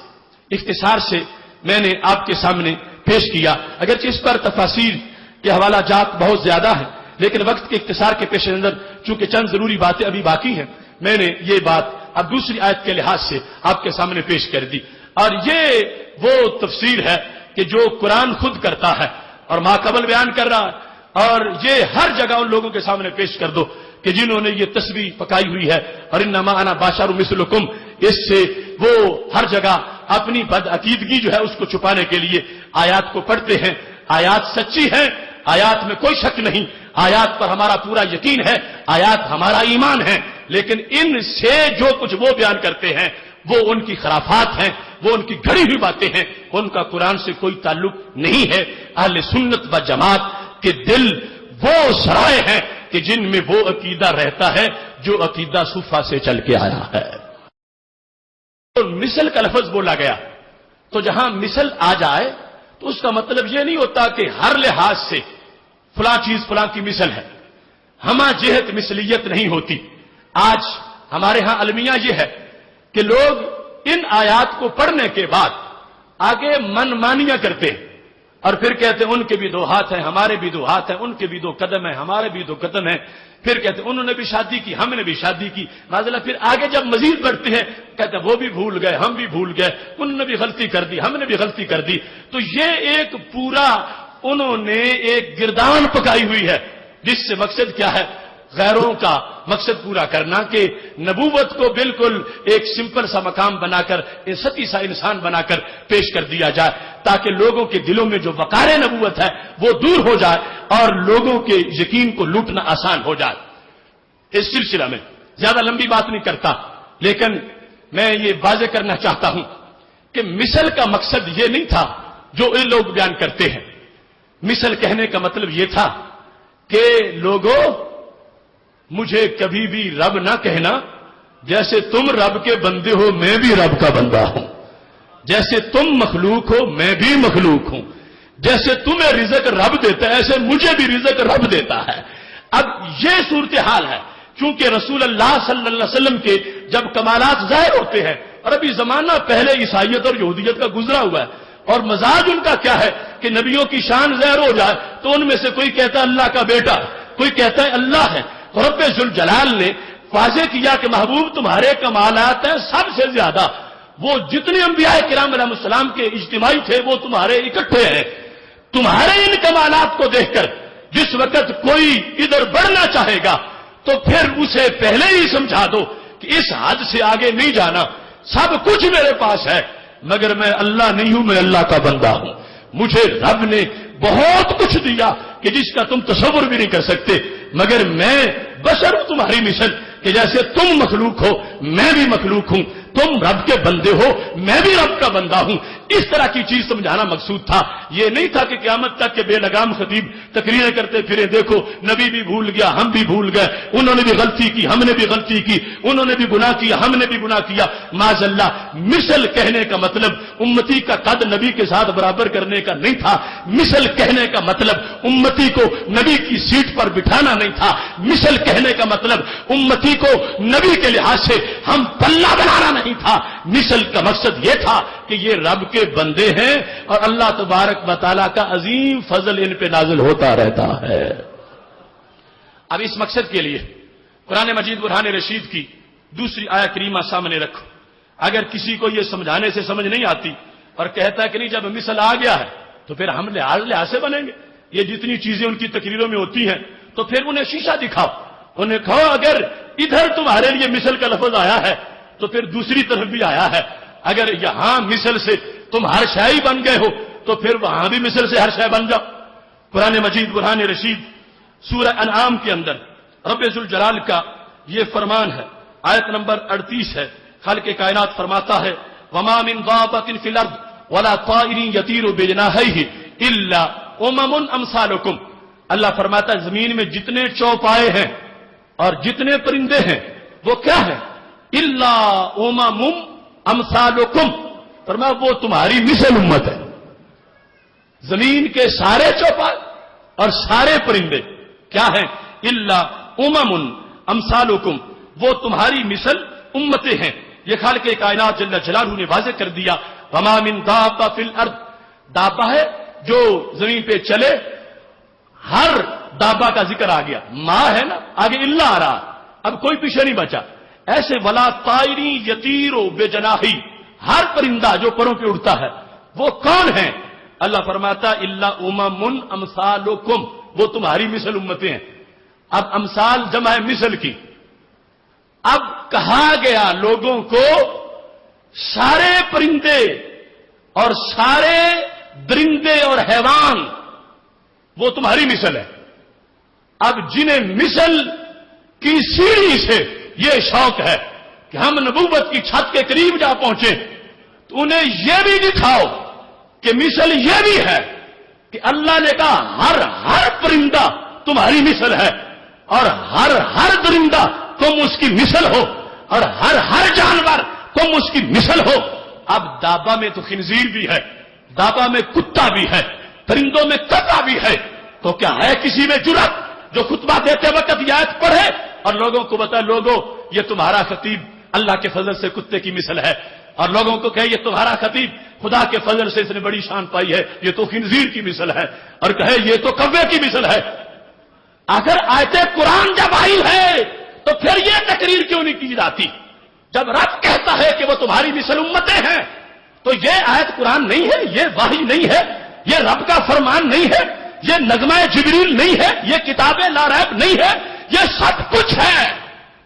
اختصار سے میں نے آپ کے سامنے پیش کیا، اگرچہ اس پر تفاسیر کے حوالہ جات بہت زیادہ ہیں لیکن وقت کے اختصار کے پیش نظر چونکہ چند ضروری باتیں ابھی باقی ہیں میں نے یہ بات اب دوسری آیت کے لحاظ سے آپ کے سامنے پیش کر دی، اور یہ وہ تفسیر ہے کہ جو قرآن خود کرتا ہے اور ماقبل بیان کر رہا ہے، اور یہ ہر جگہ ان لوگوں کے سامنے پیش کر دو کہ جنہوں نے یہ تصویر پکائی ہوئی ہے، اور انما انا بشر مثلکم، اس سے وہ ہر جگہ اپنی بدعقیدگی جو ہے اس کو چھپانے کے لیے آیات کو پڑھتے ہیں۔ آیات سچی ہیں، آیات میں کوئی شک نہیں، آیات پر ہمارا پورا یقین ہے، آیات ہمارا ایمان ہے، لیکن ان سے جو کچھ وہ بیان کرتے ہیں وہ ان کی خرافات ہیں، وہ ان کی گھڑی ہوئی باتیں ہیں، ان کا قرآن سے کوئی تعلق نہیں ہے۔ اہل سنت و جماعت کے دل وہ سرائے ہیں کہ جن میں وہ عقیدہ رہتا ہے جو عقیدہ صوفہ سے چل کے آیا ہے۔ تو مثل کا لفظ بولا گیا، تو جہاں مثل آ جائے تو اس کا مطلب یہ نہیں ہوتا کہ ہر لحاظ سے فلاں چیز فلاں کی مثل ہے، ہمہ جہت مثلیت نہیں ہوتی۔ آج ہمارے ہاں المیہ یہ ہے کہ لوگ ان آیات کو پڑھنے کے بعد آگے من مانیاں کرتے ہیں اور پھر کہتے ہیں ان کے بھی دو ہاتھ ہیں، ہمارے بھی دو ہاتھ ہیں، ان کے بھی دو قدم ہیں، ہمارے بھی دو قدم ہیں، پھر کہتے ہیں انہوں نے بھی شادی کی، ہم نے بھی شادی کی، معذاللہ پھر آگے جب مزید بڑھتے ہیں کہتے ہیں وہ بھی بھول گئے، ہم بھی بھول گئے، انہوں نے بھی غلطی کر دی، ہم نے بھی غلطی کر دی۔ تو یہ ایک پورا انہوں نے ایک گردان پکائی ہوئی ہے، جس سے مقصد کیا ہے؟ غیروں کا مقصد پورا کرنا، کہ نبوت کو بالکل ایک سمپل سا مقام بنا کر، سطحی سا انسان بنا کر پیش کر دیا جائے، تاکہ لوگوں کے دلوں میں جو وقار نبوت ہے وہ دور ہو جائے اور لوگوں کے یقین کو لوٹنا آسان ہو جائے۔ اس سلسلہ میں زیادہ لمبی بات نہیں کرتا، لیکن میں یہ واضح کرنا چاہتا ہوں کہ مثل کا مقصد یہ نہیں تھا جو یہ لوگ بیان کرتے ہیں۔ مثل کہنے کا مطلب یہ تھا کہ لوگوں مجھے کبھی بھی رب نہ کہنا، جیسے تم رب کے بندے ہو میں بھی رب کا بندہ ہوں، جیسے تم مخلوق ہو میں بھی مخلوق ہوں، جیسے تمہیں رزق رب دیتا ہے ایسے مجھے بھی رزق رب دیتا ہے۔ اب یہ صورتحال ہے، چونکہ رسول اللہ صلی اللہ علیہ وسلم کے جب کمالات ظاہر ہوتے ہیں، اور ابھی زمانہ پہلے عیسائیت اور یہودیت کا گزرا ہوا ہے، اور مزاج ان کا کیا ہے کہ نبیوں کی شان ظاہر ہو جائے تو ان میں سے کوئی کہتا ہے اللہ کا بیٹا، کوئی کہتا ہے اللہ ہے۔ رب ذوالجلال نے واضح کیا کہ محبوب تمہارے کمالات ہیں سب سے زیادہ، وہ جتنے انبیاء کرام علیہ السلام کے اجتماعی تھے وہ تمہارے اکٹھے ہیں۔ تمہارے ان کمالات کو دیکھ کر جس وقت کوئی ادھر بڑھنا چاہے گا تو پھر اسے پہلے ہی سمجھا دو کہ اس حد سے آگے نہیں جانا، سب کچھ میرے پاس ہے مگر میں اللہ نہیں ہوں، میں اللہ کا بندہ ہوں۔ مجھے رب نے بہت کچھ دیا کہ جس کا تم تصور بھی نہیں کر سکتے، مگر میں بشر ہوں تمہاری مثل، کہ جیسے تم مخلوق ہو میں بھی مخلوق ہوں، تم رب کے بندے ہو میں بھی رب کا بندہ ہوں۔ اس طرح کی چیز سمجھانا مقصود تھا، یہ نہیں تھا کہ قیامت تک کے بے لگام خطیب تقریریں کرتے پھرے دیکھو نبی بھی بھول گیا، ہم بھی بھول گئے، انہوں نے بھی غلطی کی، ہم نے بھی غلطی کی، انہوں نے بھی گناہ کیا، ہم نے بھی گناہ کیا۔ معاذ اللہ، مثل کہنے کا مطلب امتی کا قد نبی کے ساتھ برابر کرنے کا نہیں تھا، مثل کہنے کا مطلب امتی کو نبی کی سیٹ پر بٹھانا نہیں تھا، مثل کہنے کا مطلب امتی کو نبی کے لحاظ سے ہم پلہ بنانا نہیں تھا۔ مثل کا مقصد یہ تھا کہ یہ رب کے بندے ہیں اور اللہ تبارک و تعالیٰ کا عظیم فضل ان پہ نازل ہوتا رہتا ہے۔ اب اس مقصد کے لیے قرآن مجید برہان رشید کی دوسری آیت کریمہ سامنے رکھو۔ اگر کسی کو یہ سمجھانے سے سمجھ نہیں آتی اور کہتا ہے کہ نہیں جب مثل آ گیا ہے تو پھر ہم لحاظ سے بنیں گے، یہ جتنی چیزیں ان کی تقریروں میں ہوتی ہیں تو پھر انہیں شیشہ دکھاؤ، انہیں کہو اگر ادھر تمہارے لیے مثل کا لفظ آیا ہے تو پھر دوسری طرف بھی آیا ہے، اگر یہاں مثل سے تم ہر شے بن گئے ہو تو پھر وہاں بھی مثل سے ہر شے بن جاؤ۔ قرآن مجید برہان رشید سورہ انعام کے اندر رب ذوالجلال کا یہ فرمان ہے، آیت نمبر 38 ہے، خالق کائنات فرماتا ہے وما من دابۃ فی الارض ولا طائر یطیر بجناحیہ الا امم امثالکم۔ اللہ فرماتا ہے زمین میں جتنے چوپائے ہیں اور جتنے پرندے ہیں وہ کیا ہے؟ الا امم امثالکم، فرمایا وہ تمہاری مثل امت ہے۔ زمین کے سارے چوپائے اور سارے پرندے کیا ہیں؟ الا امم امثالکم، وہ تمہاری مثل امتیں ہیں۔ یہ خالق کائنات جل جلالہ نے واضح کر دیا وما من دابۃ فی الارض، دابہ ہے جو زمین پہ چلے، ہر دابہ کا ذکر آ گیا، ماں ہے نا آگے اللہ آ رہا، اب کوئی پیچھے نہیں بچا، ایسے ولا طائری یطیرو بے جناحی، ہر پرندہ جو پروں پہ اڑتا ہے وہ کون ہے؟ اللہ فرماتا الا امم امثالکم، وہ تمہاری مثل امتیں ہیں۔ اب امثال جمع ہے مثل کی۔ اب کہا گیا لوگوں کو سارے پرندے اور سارے درندے اور حیوان وہ تمہاری مثل ہے۔ اب جنہیں مثل کی سیڑھی سے یہ شوق ہے کہ ہم نبوت کی چھت کے قریب جا پہنچے، تو انہیں یہ بھی دکھاؤ کہ مثل یہ بھی ہے کہ اللہ نے کہا ہر پرندہ تمہاری مثل ہے، اور ہر درندہ تم اس کی مثل ہو، اور ہر جانور تم اس کی مثل ہو۔ اب دابا میں تو خنزیر بھی ہے، دابا میں کتا بھی ہے، پرندوں میں کتا بھی ہے، تو کیا ہے کسی میں جرأت جو خطبہ دیتے وقت یہ آیت پڑھے اور لوگوں کو بتائے لوگوں یہ تمہارا خطیب اللہ کے فضل سے کتے کی مثل ہے، اور لوگوں کو کہے یہ تمہارا خطیب خدا کے فضل سے اس نے بڑی شان پائی ہے، یہ تو خنزیر کی مثل ہے، اور کہے یہ تو کوے کی مثل ہے۔ اگر آیت قرآن جب آئی ہے تو پھر یہ تقریر کیوں نہیں کی جاتی؟ جب رب کہتا ہے کہ وہ تمہاری مثل امتیں ہیں تو یہ آیت قرآن نہیں ہے، یہ وحی نہیں ہے، یہ رب کا فرمان نہیں ہے، یہ نغمہ جبریل نہیں ہے، یہ کتاب لا ریب نہیں ہے، یہ سب کچھ ہے۔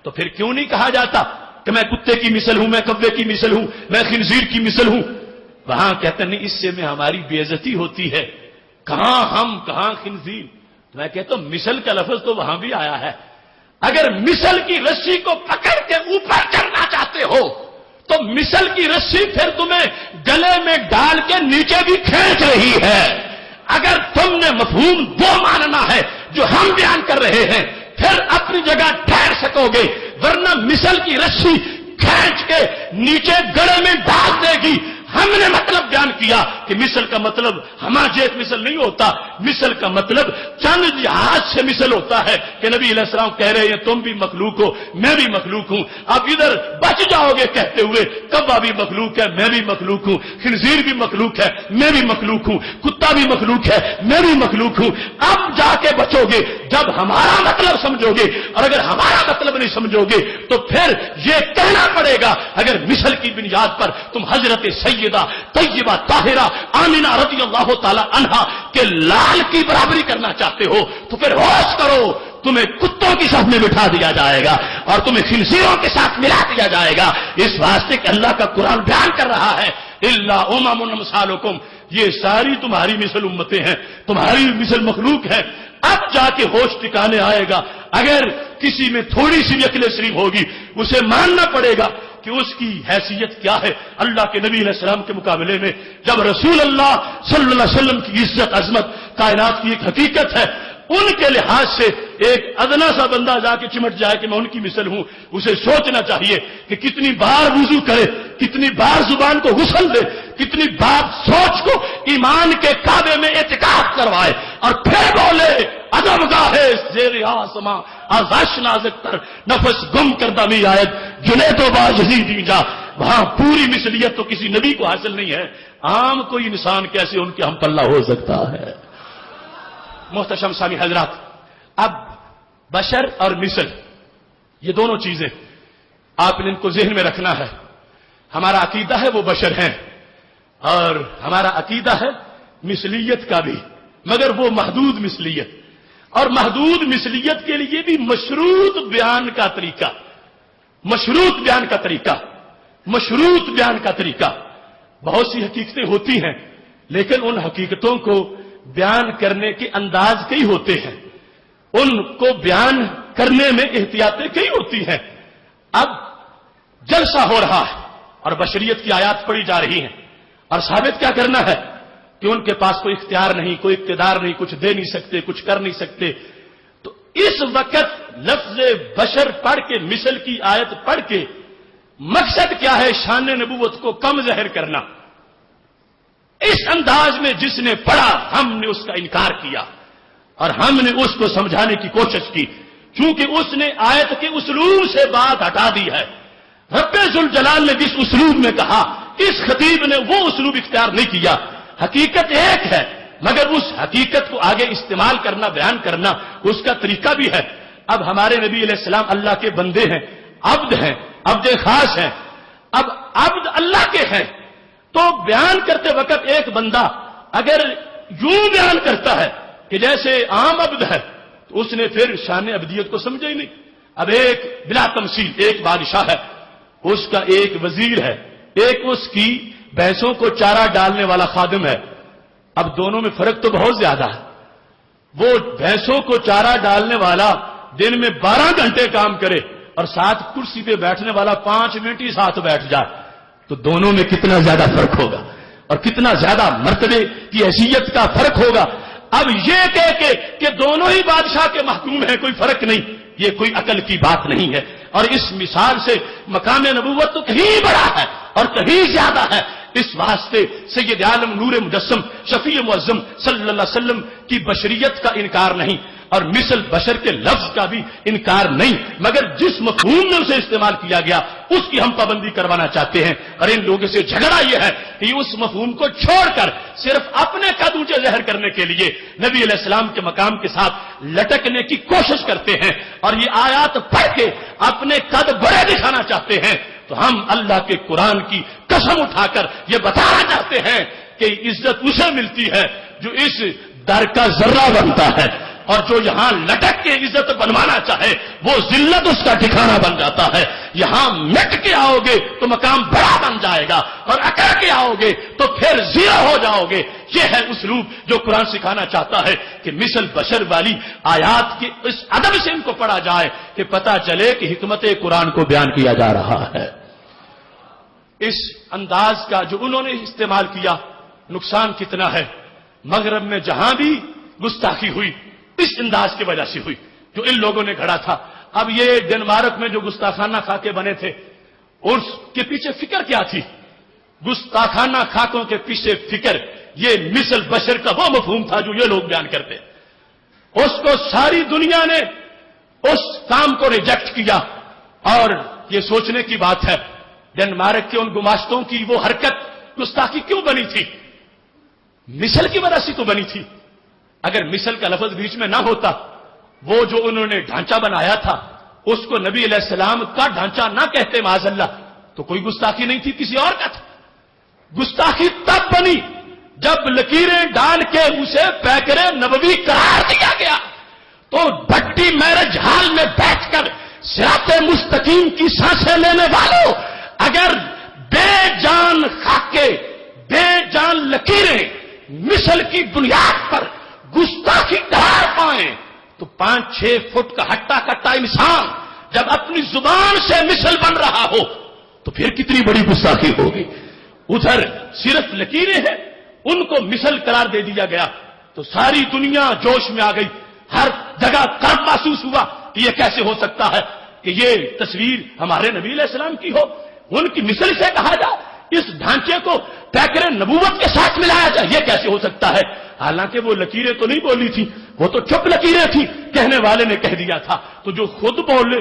تو پھر کیوں نہیں کہا جاتا کہ میں کتے کی مثل ہوں، میں کوے کی مثل ہوں، میں خنزیر کی مثل ہوں؟ وہاں کہتے نہیں اس سے میں ہماری بے عزتی ہوتی ہے، کہاں ہم کہاں خنزیر۔ میں کہتا ہوں مثل کا لفظ تو وہاں بھی آیا ہے۔ اگر مثل کی رسی کو پکڑ کے اوپر کرنا چاہتے ہو تو مثل کی رسی پھر تمہیں گلے میں ڈال کے نیچے بھی کھینچ رہی ہے۔ اگر تم نے مفہوم وہ ماننا ہے جو ہم بیان کر رہے ہیں پھر اپنی جگہ ٹھہر سکو گے، ورنہ مثل کی رسی کھینچ کے نیچے گلے میں ڈال دے گی۔ ہم نے مطلب بیان کیا کہ مثل کا مطلب ہما جیت مثل نہیں ہوتا، مثل کا مطلب چند جہاز سے مثل ہوتا ہے کہ نبی علیہ السلام کہہ رہے ہیں تم بھی مخلوق ہو میں بھی مخلوق ہوں، اب ادھر بچ جاؤ گے کہتے ہوئے کبا بھی مخلوق ہے میں بھی مخلوق ہوں، خنزیر بھی مخلوق ہے میں بھی مخلوق ہوں، کتا بھی مخلوق ہے میں بھی مخلوق ہوں۔ اب جا کے بچو گے جب ہمارا مطلب سمجھو گے، اور اگر ہمارا مطلب نہیں سمجھو گے تو پھر یہ کہنا پڑے گا اگر مثل کی بنیاد پر تم حضرت سیدہ طیبہ طاہرہ آمنہ رضی اللہ تعالی عنہا کے لال کی برابری کرنا چاہتے ہو تو پھر ہوش کرو، تمہیں کتوں کی صف میں بٹھا دیا جائے گا اور تمہیں خنزیروں کے ساتھ ملا دیا جائے گا، اس واسطے کہ اللہ کا قرآن بیان کر رہا ہے الا امم امثالکم، یہ ساری تمہاری مثل امتیں ہیں، تمہاری مثل مخلوق ہے۔ اب جا کے ہوش ٹکانے آئے گا۔ اگر کسی میں تھوڑی سی بھی عقل سلیم ہوگی اسے ماننا پڑے گا کہ اس کی حیثیت کیا ہے اللہ کے نبی علیہ السلام کے مقابلے میں، جب رسول اللہ صلی اللہ علیہ وسلم کی عزت عظمت کائنات کی ایک حقیقت ہے، ان کے لحاظ سے ایک ادنا سا بندہ جا کے چمٹ جائے کہ میں ان کی مثل ہوں، اسے سوچنا چاہیے کہ کتنی بار وضو کرے، کتنی بار زبان کو غسل دے، کتنی بار سوچ کو ایمان کے کعبے میں اعتکاف کروائے اور پھر بولے عدم گاہے زیر آسماں آزاش نازک تر نفس گم کردہ می آیت جنید و باجزی دی جا۔ وہاں پوری مثلیت تو کسی نبی کو حاصل نہیں ہے، عام کوئی انسان کیسے ان کے ہم پلہ ہو سکتا ہے۔ محتشم سامی حضرات، اب بشر اور مثل یہ دونوں چیزیں آپ نے ان کو ذہن میں رکھنا ہے۔ ہمارا عقیدہ ہے وہ بشر ہیں اور ہمارا عقیدہ ہے مثلیت کا بھی، مگر وہ محدود مثلیت، اور محدود مثلیت کے لیے بھی مشروط بیان کا طریقہ، مشروط بیان کا طریقہ، مشروط بیان کا طریقہ۔ بہت سی حقیقتیں ہوتی ہیں لیکن ان حقیقتوں کو بیان کرنے کے انداز کئی ہوتے ہیں، ان کو بیان کرنے میں احتیاطیں کئی ہوتی ہیں۔ اب جلسہ ہو رہا ہے اور بشریت کی آیات پڑھی جا رہی ہیں اور ثابت کیا کرنا ہے کہ ان کے پاس کوئی اختیار نہیں، کوئی اقتدار نہیں، کچھ دے نہیں سکتے، کچھ کر نہیں سکتے، تو اس وقت لفظ بشر پڑھ کے مثل کی آیت پڑھ کے مقصد کیا ہے؟ شان نبوت کو کم ظاہر کرنا۔ اس انداز میں جس نے پڑھا ہم نے اس کا انکار کیا اور ہم نے اس کو سمجھانے کی کوشش کی، چونکہ اس نے آیت کے اسلوب سے بات ہٹا دی ہے۔ رب ذوالجلال نے جس اسلوب میں کہا اس خطیب نے وہ اسلوب اختیار نہیں کیا۔ حقیقت ایک ہے مگر اس حقیقت کو آگے استعمال کرنا، بیان کرنا اس کا طریقہ بھی ہے۔ اب ہمارے نبی علیہ السلام اللہ کے بندے ہیں، عبد ہیں، عبد خاص ہیں. اب عبد اللہ کے ہیں تو بیان کرتے وقت ایک بندہ اگر یوں بیان کرتا ہے کہ جیسے عام عبد ہے تو اس نے پھر شان عبدیت کو سمجھا ہی نہیں. اب ایک بلا تمثیل ایک بادشاہ ہے، اس کا ایک وزیر ہے، ایک اس کی بھینسوں کو چارہ ڈالنے والا خادم ہے. اب دونوں میں فرق تو بہت زیادہ ہے. وہ بھینسوں کو چارہ ڈالنے والا دن میں 12 گھنٹے کام کرے اور ساتھ کرسی پہ بیٹھنے والا 5 منٹ ہی ساتھ بیٹھ جائے تو دونوں میں کتنا زیادہ فرق ہوگا اور کتنا زیادہ مرتبے کی حیثیت کا فرق ہوگا. اب یہ کہ دونوں ہی بادشاہ کے محکوم ہیں، کوئی فرق نہیں، یہ کوئی عقل کی بات نہیں ہے. اور اس مثال سے مقام نبوت تو کہیں بڑا ہے اور کہیں زیادہ ہے. اس واسطے سید عالم نور مجسم شفیع معظم صلی اللہ علیہ وسلم کی بشریت کا انکار نہیں اور مثل بشر کے لفظ کا بھی انکار نہیں، مگر جس مفہوم میں اسے استعمال کیا گیا اس کی ہم پابندی کروانا چاہتے ہیں. اور ان لوگوں سے جھگڑا یہ ہے کہ اس مفہوم کو چھوڑ کر صرف اپنے قد اونچے ظاہر کرنے کے لیے نبی علیہ السلام کے مقام کے ساتھ لٹکنے کی کوشش کرتے ہیں اور یہ آیات پڑھ کے اپنے قد بڑے دکھانا چاہتے ہیں. تو ہم اللہ کے قرآن کی قسم اٹھا کر یہ بتانا چاہتے ہیں کہ عزت اسے ملتی ہے جو اس در کا ذرہ بنتا ہے، اور جو یہاں لٹک کے عزت بنوانا چاہے وہ ذلت اس کا ٹھکانہ بن جاتا ہے. یہاں مٹ کے آؤ گے تو مقام بڑا بن جائے گا اور اکڑ کے آؤ گے تو پھر زیرو ہو جاؤ گے. یہ ہے اسلوب جو قرآن سکھانا چاہتا ہے کہ مثل بشر والی آیات کے اس ادب سے ان کو پڑھا جائے کہ پتہ چلے کہ حکمت قرآن کو بیان کیا جا رہا ہے. اس انداز کا جو انہوں نے استعمال کیا نقصان کتنا ہے. مغرب میں جہاں بھی گستاخی ہوئی اس انداز کی وجہ سے ہوئی جو ان لوگوں نے گھڑا تھا. اب یہ ڈنمارک میں جو گستاخانہ خاکے بنے تھے اس کے پیچھے فکر کیا تھی؟ گستاخانہ خاکوں کے پیچھے فکر یہ مثل بشر کا وہ مفہوم تھا جو یہ لوگ بیان کرتے. اس کو ساری دنیا نے اس کام کو ریجیکٹ کیا اور یہ سوچنے کی بات ہے ڈنمارک کے ان گماشتوں کی وہ حرکت گستاخی کیوں بنی تھی؟ مثل کی وجہ سے تو بنی تھی. اگر مثل کا لفظ بیچ میں نہ ہوتا، وہ جو انہوں نے ڈھانچہ بنایا تھا اس کو نبی علیہ السلام کا ڈھانچہ نہ کہتے معاذ اللہ تو کوئی گستاخی نہیں تھی، کسی اور کا تھا. گستاخی تب بنی جب لکیریں ڈال کے اسے پیکر نبوی قرار دیا گیا. تو بھٹی میرج ہال میں بیٹھ کر صراط مستقیم کی سانسیں لینے والوں اگر بے جان خاکے بے جان لکیریں مثل کی بنیاد پر گستاخی قرار پائیں تو 5-6 فٹ کا ہٹا کٹا انسان جب اپنی زبان سے مثل بن رہا ہو تو پھر کتنی بڑی گستاخی ہوگی. ادھر صرف لکیریں ہیں ان کو مثل قرار دے دیا گیا تو ساری دنیا جوش میں آ گئی. ہر جگہ کرب محسوس ہوا کہ یہ کیسے ہو سکتا ہے کہ یہ تصویر ہمارے نبی علیہ السلام کی ہو، ان کی مثل سے کہا جائے، اس ڈھانچے کو پیکر نبوت کے ساتھ ملایا جائے، یہ کیسے ہو سکتا ہے؟ حالانکہ وہ لکیریں تو نہیں بولی تھی، وہ تو چپ لکیریں تھیں، کہنے والے نے کہہ دیا تھا. تو جو خود بولے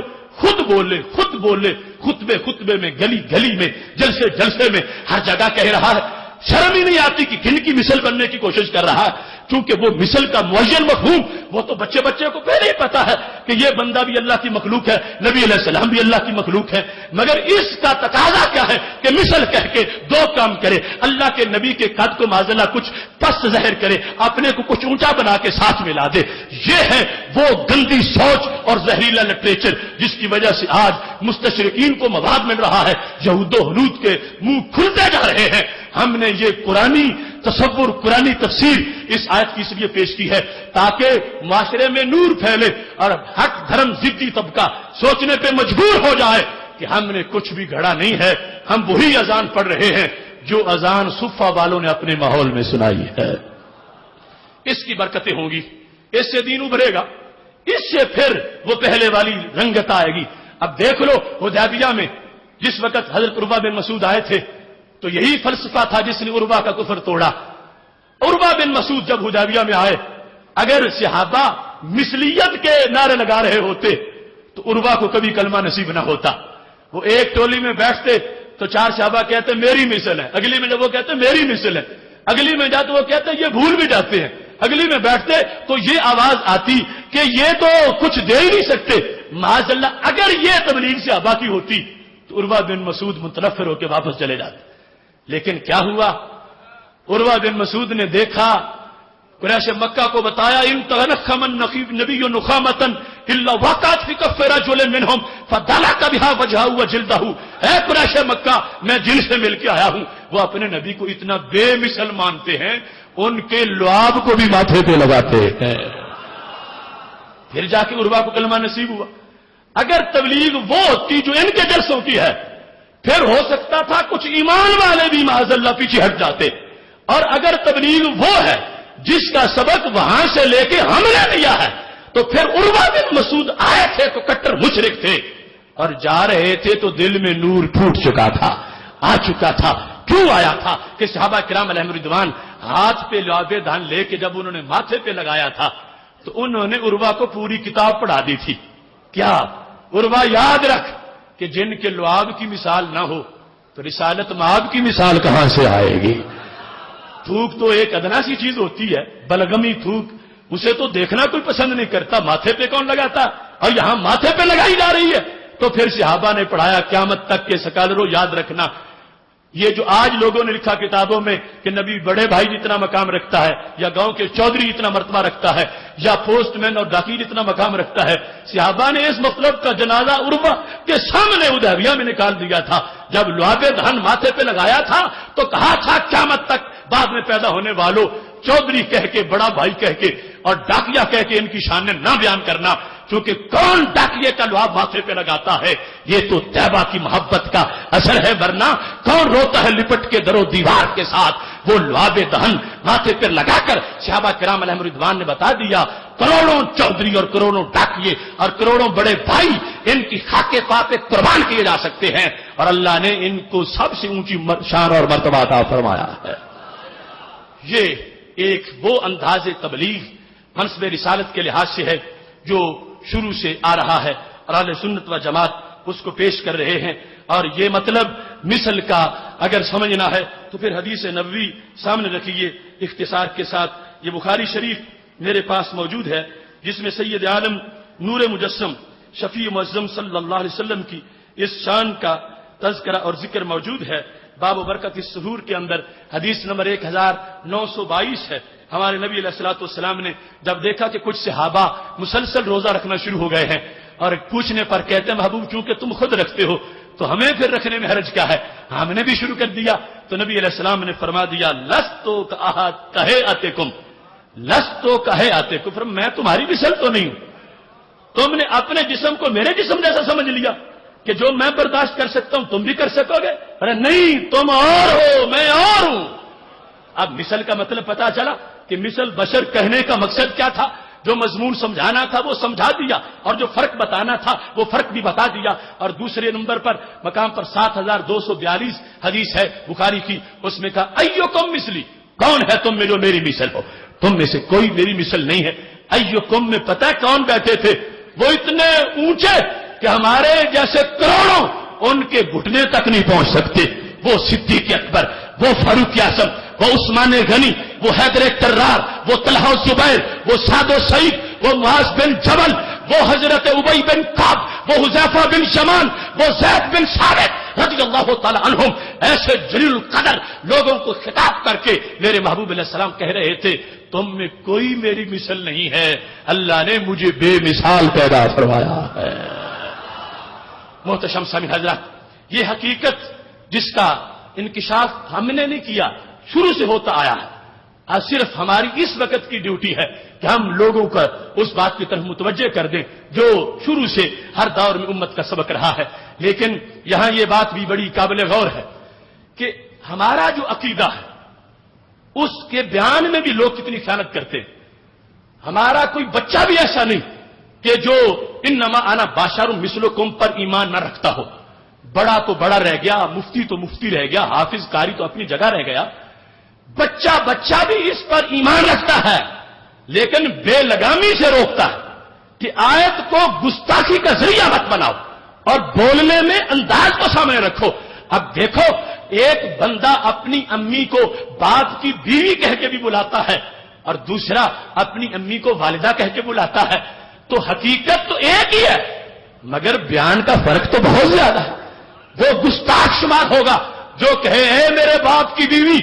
خطبے میں گلی گلی میں جلسے میں ہر جگہ کہہ رہا ہے. شرم ہی نہیں آتی کہ کن کی مثل بننے کی کوشش کر رہا ہے. چونکہ وہ مثل کا معین مفہوم وہ تو بچے کو پہلے ہی پتا ہے کہ یہ بندہ بھی اللہ کی مخلوق ہے، نبی علیہ السلام بھی اللہ کی مخلوق ہے. مگر اس کا تقاضا کیا ہے کہ مثل کہہ کے 2 کام کرے، اللہ کے نبی کے قد کو معذلہ کچھ پست ظاہر کرے، اپنے کو کچھ اونچا بنا کے ساتھ ملا دے. یہ ہے وہ گندی سوچ اور زہریلا لٹریچر جس کی وجہ سے آج مستشرقین کو مواد مل رہا ہے، یہود و ہنود کے منہ کھلتے جا رہے ہیں. ہم نے یہ قرآنی تصور قرآنی تفسیر اس آیت کی اس لیے پیش کی ہے تاکہ معاشرے میں نور پھیلے اور حق دھرم ضدی طبقہ سوچنے پہ مجبور ہو جائے کہ ہم نے کچھ بھی گھڑا نہیں ہے، ہم وہی اذان پڑھ رہے ہیں جو اذان صفہ والوں نے اپنے ماحول میں سنائی ہے. اس کی برکتیں ہوں گی، اس سے دین ابھرے گا، اس سے پھر وہ پہلے والی رنگت آئے گی. اب دیکھ لو حدیبیہ میں جس وقت حضرت عروہ بن مسعود آئے تھے تو یہی فلسفہ تھا جس نے عروہ کا کفر توڑا. عروہ بن مسعود جب حدیبیہ میں آئے اگر صحابہ مثلیت کے نعرے لگا رہے ہوتے تو عروہ کو کبھی کلمہ نصیب نہ ہوتا. وہ ایک ٹولی میں بیٹھتے تو 4 صحابہ کہتے میری مثل ہے، اگلی میں جب وہ کہتے میری مثل ہے، اگلی میں جاتے وہ کہتے یہ بھول بھی جاتے ہیں، اگلی میں بیٹھتے تو یہ آواز آتی کہ یہ تو کچھ دے ہی نہیں سکتے. معاذ اللہ اگر یہ تبلیغ صحابہ کی ہوتی تو تو عروہ بن مسعود متنفر ہو کے واپس چلے جاتے. لیکن کیا ہوا؟ عروہ بن مسعود نے دیکھا، قریش مکہ کو بتایا، ان تغنخم النبی نخامۃ الا وقعت فی کف رجل منهم فدلک بها وجهه وجلده. اے قریش مکہ، میں جن سے مل کے آیا ہوں وہ اپنے نبی کو اتنا بے مثل مانتے ہیں، ان کے لعاب کو بھی ماتھے پہ لگاتے ہیں. پھر جا کے عروہ کو کلمہ نصیب ہوا. اگر تبلیغ وہ ہوتی جو ان کے جلسوں کی ہے، پھر ہو سکتا تھا کچھ ایمان والے بھی معاذ اللہ پیچھے ہٹ جاتے. اور اگر تبلیغ وہ ہے جس کا سبق وہاں سے لے کے ہم نے لیا ہے، تو پھر عروہ بن مسعود آئے تھے تو کٹر مشرک تھے، اور جا رہے تھے تو دل میں نور پھوٹ چکا تھا، آ چکا تھا. کیوں آیا تھا؟ کہ صحابہ کرام علیہم رضوان ہاتھ پہ لعاب دہن لے کے جب انہوں نے ماتھے پہ لگایا تھا تو انہوں نے عروہ کو پوری کتاب پڑھا دی تھی. کیا عروہ یاد رکھ کہ جن کے لعاب کی مثال نہ ہو تو رسالت مآب کی مثال کہاں سے آئے گی؟ تھوک تو ایک ادنا سی چیز ہوتی ہے، بلغمی تھوک، اسے تو دیکھنا کوئی پسند نہیں کرتا، ماتھے پہ کون لگاتا؟ اور یہاں ماتھے پہ لگائی جا رہی ہے. تو پھر صحابہ نے پڑھایا، قیامت تک کے سکالروں یاد رکھنا، یہ جو آج لوگوں نے لکھا کتابوں میں کہ نبی بڑے بھائی جتنا مقام رکھتا ہے، یا گاؤں کے چودھری اتنا مرتبہ رکھتا ہے، یا پوسٹ مین اور ڈاکی جتنا مقام رکھتا ہے، صحابہ نے اس مطلب کا جنازہ عروہ کے سامنے حدیبیہ میں نکال دیا تھا. جب لعاب دہن ماتھے پہ لگایا تھا تو کہا تھا قیامت تک بعد میں پیدا ہونے والوں چودھری کہہ کے، بڑا بھائی کہہ کے اور ڈاکیا کہہ کے ان کی شانیں نہ بیان کرنا، کیونکہ کون ڈاکیے کا لعاب ماتھے پہ لگاتا ہے؟ یہ تو طیبہ کی محبت کا اثر ہے، ورنہ کون روتا ہے لپٹ کے در و دیوار کے ساتھ؟ وہ لعاب دہن ماتھے پہ لگا کر صحابہ کرام علیہم رضوان نے بتا دیا کروڑوں چودھری اور کروڑوں ڈاکیے اور کروڑوں بڑے بھائی ان کی خاکے پا پہ قربان کیے جا سکتے ہیں، اور اللہ نے ان کو سب سے اونچی شان اور مرتبہ عطا فرمایا ہے. یہ ایک وہ انداز تبلیغ منصب رسالت کے لحاظ سے ہے جو شروع سے آ رہا ہے، اور اہل سنت و جماعت اس کو پیش کر رہے ہیں. اور یہ مطلب مثل کا اگر سمجھنا ہے تو پھر حدیث نبوی سامنے رکھیے اختصار کے ساتھ. یہ بخاری شریف میرے پاس موجود ہے جس میں سید عالم نور مجسم شفیع معظم صلی اللہ علیہ وسلم کی اس شان کا تذکرہ اور ذکر موجود ہے. باب و برکت السحور کے اندر حدیث نمبر 1922 ہے. ہمارے نبی علیہ الصلوۃ والسلام نے جب دیکھا کہ کچھ صحابہ مسلسل روزہ رکھنا شروع ہو گئے ہیں اور پوچھنے پر کہتے ہیں محبوب چونکہ تم خود رکھتے ہو تو ہمیں پھر رکھنے میں حرج کیا ہے؟ ہم نے بھی شروع کر دیا. تو نبی علیہ السلام نے فرما دیا لستو کہیاتکم، لستو کہیاتکم، میں تمہاری مثل تو نہیں ہوں. تم نے اپنے جسم کو میرے جسم جیسا سمجھ لیا کہ جو میں برداشت کر سکتا ہوں تم بھی کر سکو گے؟ ارے نہیں، تم اور ہو، میں اور ہوں. اب مثل کا مطلب پتا چلا کہ مثل بشر کہنے کا مقصد کیا تھا. جو مضمون سمجھانا تھا وہ سمجھا دیا، اور جو فرق بتانا تھا وہ فرق بھی بتا دیا. اور دوسرے نمبر پر مقام پر 7242 حدیث ہے بخاری کی، اس میں کہا ایوکم مثلی، کون ہے تم میں جو میری مثل ہو؟ تم میں سے کوئی میری مثل نہیں ہے. ایوکم میں پتہ ہے کون بیٹھے تھے؟ وہ اتنے اونچے کہ ہمارے جیسے کروڑوں ان کے گھٹنے تک نہیں پہنچ سکتے. وہ صدیق اکبر، وہ فاروق اعظم، وہ عثمان غنی، وہ حیدر کرار، وہ طلحہ و زبیر، وہ سعد و سعید، وہ معاذ بن جبل، وہ حضرت ابی بن کعب، وہ حذیفہ بن یمان، وہ زید بن ثابت رضی اللہ تعالی عنہم. ایسے جلیل القدر لوگوں کو خطاب کر کے میرے محبوب علیہ السلام کہہ رہے تھے تم میں کوئی میری مثل نہیں ہے، اللہ نے مجھے بے مثال پیدا فرمایا ہے. محتشم سامعین حضرات، یہ حقیقت جس کا انکشاف ہم نے نہیں کیا، شروع سے ہوتا آیا ہے. آج صرف ہماری اس وقت کی ڈیوٹی ہے کہ ہم لوگوں کو اس بات کی طرف متوجہ کر دیں جو شروع سے ہر دور میں امت کا سبق رہا ہے. لیکن یہاں یہ بات بھی بڑی قابل غور ہے کہ ہمارا جو عقیدہ ہے اس کے بیان میں بھی لوگ کتنی خیانت کرتے ہیں. ہمارا کوئی بچہ بھی ایسا نہیں کہ جو انما انا بشر مثلکم پر ایمان نہ رکھتا ہو. بڑا تو بڑا رہ گیا، مفتی تو مفتی رہ گیا، حافظ قاری تو اپنی جگہ رہ گیا، بچہ بھی اس پر ایمان رکھتا ہے لیکن بے لگامی سے روکتا ہے کہ آیت کو گستاخی کا ذریعہ مت بناؤ اور بولنے میں انداز کو سامنے رکھو. اب دیکھو، ایک بندہ اپنی امی کو باپ کی بیوی کہہ کے بھی بلاتا ہے اور دوسرا اپنی امی کو والدہ کہہ کے بلاتا ہے، تو حقیقت تو ایک ہی ہے مگر بیان کا فرق تو بہت زیادہ ہے. وہ گستاخ شمار ہوگا جو کہے اے میرے باپ کی بیوی،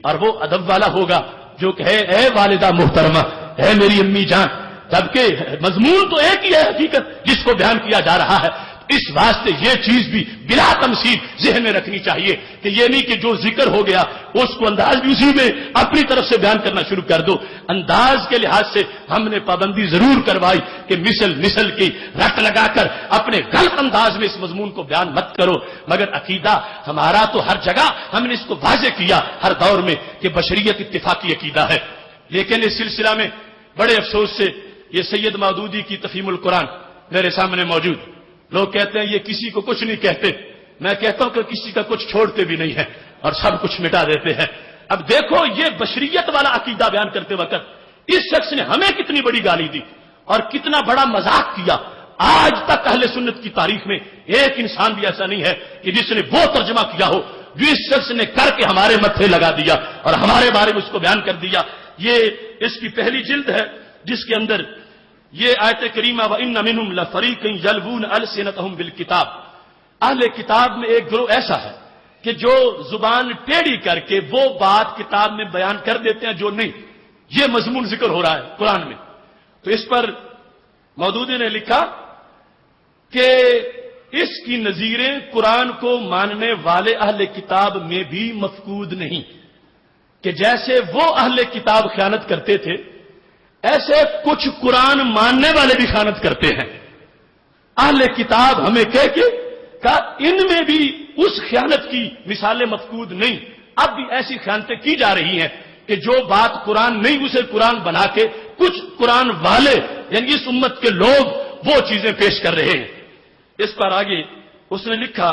اور وہ ادب والا ہوگا جو کہے اے والدہ محترمہ، اے میری امی جان، جبکہ مضمون تو ایک ہی ہے حقیقت جس کو بیان کیا جا رہا ہے۔ اس واسطے یہ چیز بھی بلا تمثیل ذہن میں رکھنی چاہیے کہ یہ نہیں کہ جو ذکر ہو گیا اس کو انداز بھی اسی میں اپنی طرف سے بیان کرنا شروع کر دو۔ انداز کے لحاظ سے ہم نے پابندی ضرور کروائی کہ مثل کی رٹ لگا کر اپنے غلط انداز میں اس مضمون کو بیان مت کرو، مگر عقیدہ ہمارا تو ہر جگہ ہم نے اس کو واضح کیا ہر دور میں کہ بشریت اتفاقی عقیدہ ہے۔ لیکن اس سلسلہ میں بڑے افسوس سے یہ سید مودودی کی تفہیم القرآن میرے سامنے موجود، لوگ کہتے ہیں یہ کسی کو کچھ نہیں کہتے، میں کہتا ہوں کہ کسی کا کچھ چھوڑتے بھی نہیں ہے اور سب کچھ مٹا دیتے ہیں۔ اب دیکھو یہ بشریت والا عقیدہ بیان کرتے وقت اس شخص نے ہمیں کتنی بڑی گالی دی اور کتنا بڑا مذاق کیا۔ آج تک اہل سنت کی تاریخ میں ایک انسان بھی ایسا نہیں ہے کہ جس نے وہ ترجمہ کیا ہو جو اس شخص نے کر کے ہمارے متھے لگا دیا اور ہمارے بارے میں اس کو بیان کر دیا۔ یہ اس کی پہلی جلد ہے جس کے اندر یہ آیت کریمہ وَإِنَّ مِنْهُمْ لَفَرِيقًا يَلْوُونَ أَلْسِنَتَهُمْ بِالْكِتَابِ، اہل کتاب میں ایک گروہ ایسا ہے کہ جو زبان ٹیڑھی کر کے وہ بات کتاب میں بیان کر دیتے ہیں جو نہیں۔ یہ مضمون ذکر ہو رہا ہے قرآن میں، تو اس پر مودودی نے لکھا کہ اس کی نظیریں قرآن کو ماننے والے اہل کتاب میں بھی مفقود نہیں، کہ جیسے وہ اہل کتاب خیانت کرتے تھے ایسے کچھ قرآن ماننے والے بھی خیانت کرتے ہیں۔ اہل کتاب ہمیں کہہ کے کہا ان میں بھی اس خیانت کی مثالیں مفقود نہیں، اب بھی ایسی خیانتیں کی جا رہی ہیں کہ جو بات قرآن نہیں اسے قرآن بنا کے کچھ قرآن والے یعنی اس امت کے لوگ وہ چیزیں پیش کر رہے ہیں۔ اس پر آگے اس نے لکھا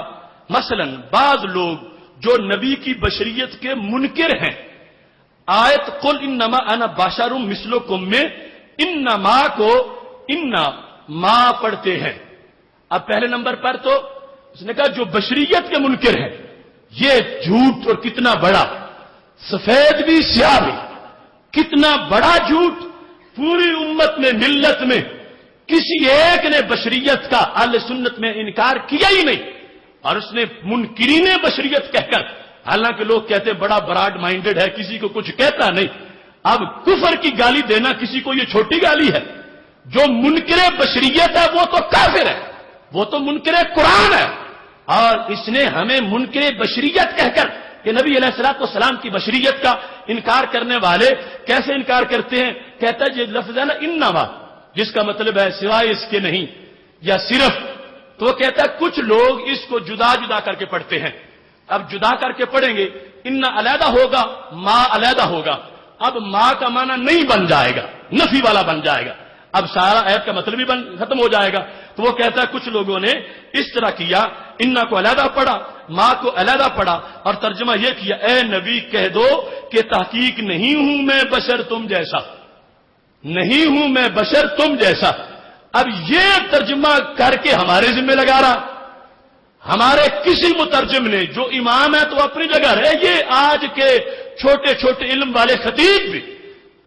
مثلا بعض لوگ جو نبی کی بشریت کے منکر ہیں، آیت قل انما انا بشر مثلکم میں انما کو انما پڑھتے ہیں۔ اب پہلے نمبر پر تو اس نے کہا جو بشریت کے منکر ہیں، یہ جھوٹ اور کتنا بڑا، سفید بھی سیاہ بھی، کتنا بڑا جھوٹ۔ پوری امت میں ملت میں کسی ایک نے بشریت کا اہل سنت میں انکار کیا ہی نہیں، اور اس نے منکرین بشریت کہہ کر، حالانکہ لوگ کہتے بڑا براڈ مائنڈڈ ہے کسی کو کچھ کہتا نہیں، اب کفر کی گالی دینا کسی کو یہ چھوٹی گالی ہے؟ جو منکر بشریت ہے وہ تو کافر ہے، وہ تو منکر قرآن ہے، اور اس نے ہمیں منکر بشریت کہہ کر کہ نبی علیہ الصلوۃ والسلام کی بشریت کا انکار کرنے والے کیسے انکار کرتے ہیں؟ کہتا ہے یہ لفظ ہے نا انما، جس کا مطلب ہے سوائے اس کے نہیں یا صرف، تو وہ کہتا ہے کچھ لوگ اس کو جدا جدا کر کے پڑھتے ہیں۔ اب جدا کر کے پڑھیں گے، ان علیحدہ ہوگا، ما علیحدہ ہوگا، اب ما کا معنی نہیں بن جائے گا، نفی والا بن جائے گا، اب سارا ایت کا مطلب ہی ختم ہو جائے گا۔ تو وہ کہتا ہے کچھ لوگوں نے اس طرح کیا، انا کو علیحدہ پڑھا، ما کو علیحدہ پڑھا، اور ترجمہ یہ کیا اے نبی کہہ دو کہ تحقیق نہیں ہوں میں بشر تم جیسا، نہیں ہوں میں بشر تم جیسا۔ اب یہ ترجمہ کر کے ہمارے ذمہ لگا رہا، ہمارے کسی مترجم نے جو امام ہے تو اپنی جگہ رہے، یہ آج کے چھوٹے چھوٹے علم والے خطیب بھی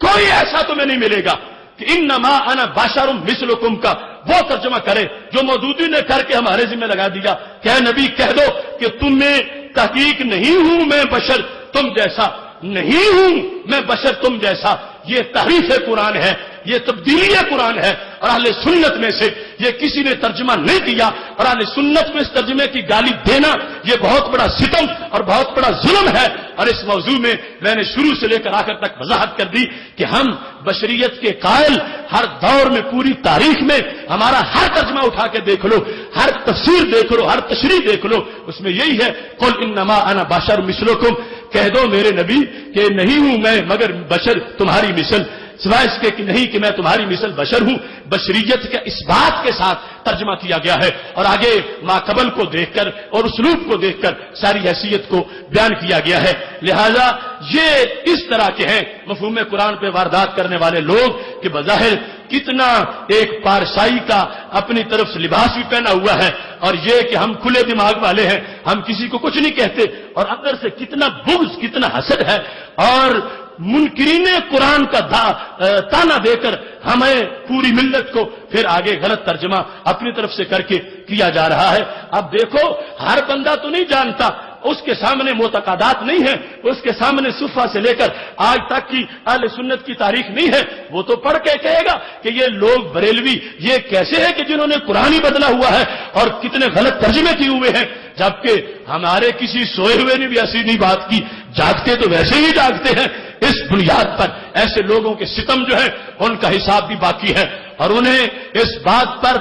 کوئی ایسا تمہیں نہیں ملے گا کہ انما انا بشر مثلکم کا وہ ترجمہ کرے جو مودودی نے کر کے ہمارے ذمہ لگا دیا کہ اے نبی کہہ دو کہ تمہیں تحقیق نہیں ہوں میں بشر تم جیسا، نہیں ہوں میں بشر تم جیسا۔ یہ تحریف قرآن ہے، یہ تبدیلی قرآن ہے، اور اہل سنت میں سے یہ کسی نے ترجمہ نہیں کیا، اور اہل سنت میں اس ترجمے کی گالی دینا یہ بہت بڑا ستم اور بہت بڑا ظلم ہے۔ اور اس موضوع میں میں نے شروع سے لے کر آخر تک وضاحت کر دی کہ ہم بشریت کے قائل ہر دور میں پوری تاریخ میں ہمارا ہر ترجمہ اٹھا کے دیکھ لو، ہر تفسیر دیکھ لو، ہر تشریح دیکھ لو، اس میں یہی ہے قل انما انا بشر مثلکم، کہہ دو میرے نبی کہ نہیں ہوں میں مگر بشر تمہاری مثل، سوائے اس کے کہ نہیں کہ میں تمہاری مثل بشر ہوں۔ بشریت کے اس بات کے ساتھ ترجمہ کیا گیا ہے، اور آگے ماقبل کو دیکھ کر اور اسلوب کو دیکھ کر ساری حیثیت کو بیان کیا گیا ہے۔ لہذا یہ اس طرح کے ہیں مفہوم قرآن پہ واردات کرنے والے لوگ کہ بظاہر کتنا ایک پارسائی کا اپنی طرف سے لباس بھی پہنا ہوا ہے، اور یہ کہ ہم کھلے دماغ والے ہیں، ہم کسی کو کچھ نہیں کہتے، اور اندر سے کتنا بغض کتنا حسد ہے، اور منکرین قرآن کا تانا دے کر ہمیں پوری ملت کو پھر آگے غلط ترجمہ اپنی طرف سے کر کے کیا جا رہا ہے۔ اب دیکھو ہر بندہ تو نہیں جانتا، اس کے سامنے معتقدات نہیں ہیں، اس کے سامنے صفحہ سے لے کر آج تک کی اہل سنت کی تاریخ نہیں ہے، وہ تو پڑھ کے کہے گا کہ یہ لوگ بریلوی یہ کیسے ہے کہ جنہوں نے قرآن ہی بدلا ہوا ہے اور کتنے غلط ترجمے کیے ہوئے ہیں، جبکہ ہمارے کسی سوئے ہوئے نے بھی ایسی نہیں بات کی، جاگتے تو ویسے ہی جاگتے ہیں۔ اس بنیاد پر ایسے لوگوں کے ستم جو ہے ان کا حساب بھی باقی ہے، اور انہیں اس بات پر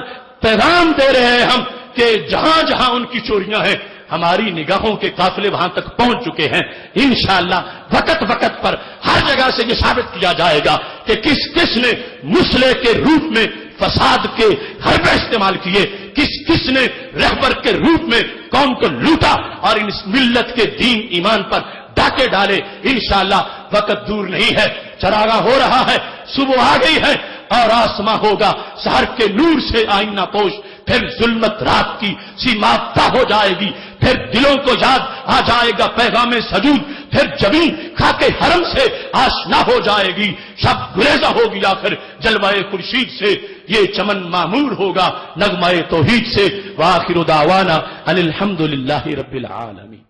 پیغام دے رہے ہیں ہم کہ جہاں جہاں ان کی چوریاں ہیں ہماری نگاہوں کے قافلے وہاں تک پہنچ چکے ہیں۔ انشاءاللہ وقت وقت پر ہر جگہ سے یہ ثابت کیا جائے گا کہ کس کس نے مسلح کے روپ میں فساد کے حربے استعمال کیے، کس کس نے رہبر کے روپ میں قوم کو لوٹا اور اس ملت کے دین ایمان پر ڈاکے ڈالے۔ انشاءاللہ وقت دور نہیں ہے، چراغاں ہو رہا ہے، صبح آ گئی ہے اور آسماں ہوگا سحر کے نور سے آئینہ پوش، پھر ظلمت رات کی سیمافتہ ہو جائے گی، پھر دلوں کو یاد آ جائے گا پیغام سجود، پھر جبین خاک حرم سے آشنا ہو جائے گی، شب گریزہ ہوگی آخر جلوہ خورشید سے، یہ چمن معمور ہوگا نغمہ توحید سے۔ وآخر دعوانا ان الحمد للہ رب العالمین۔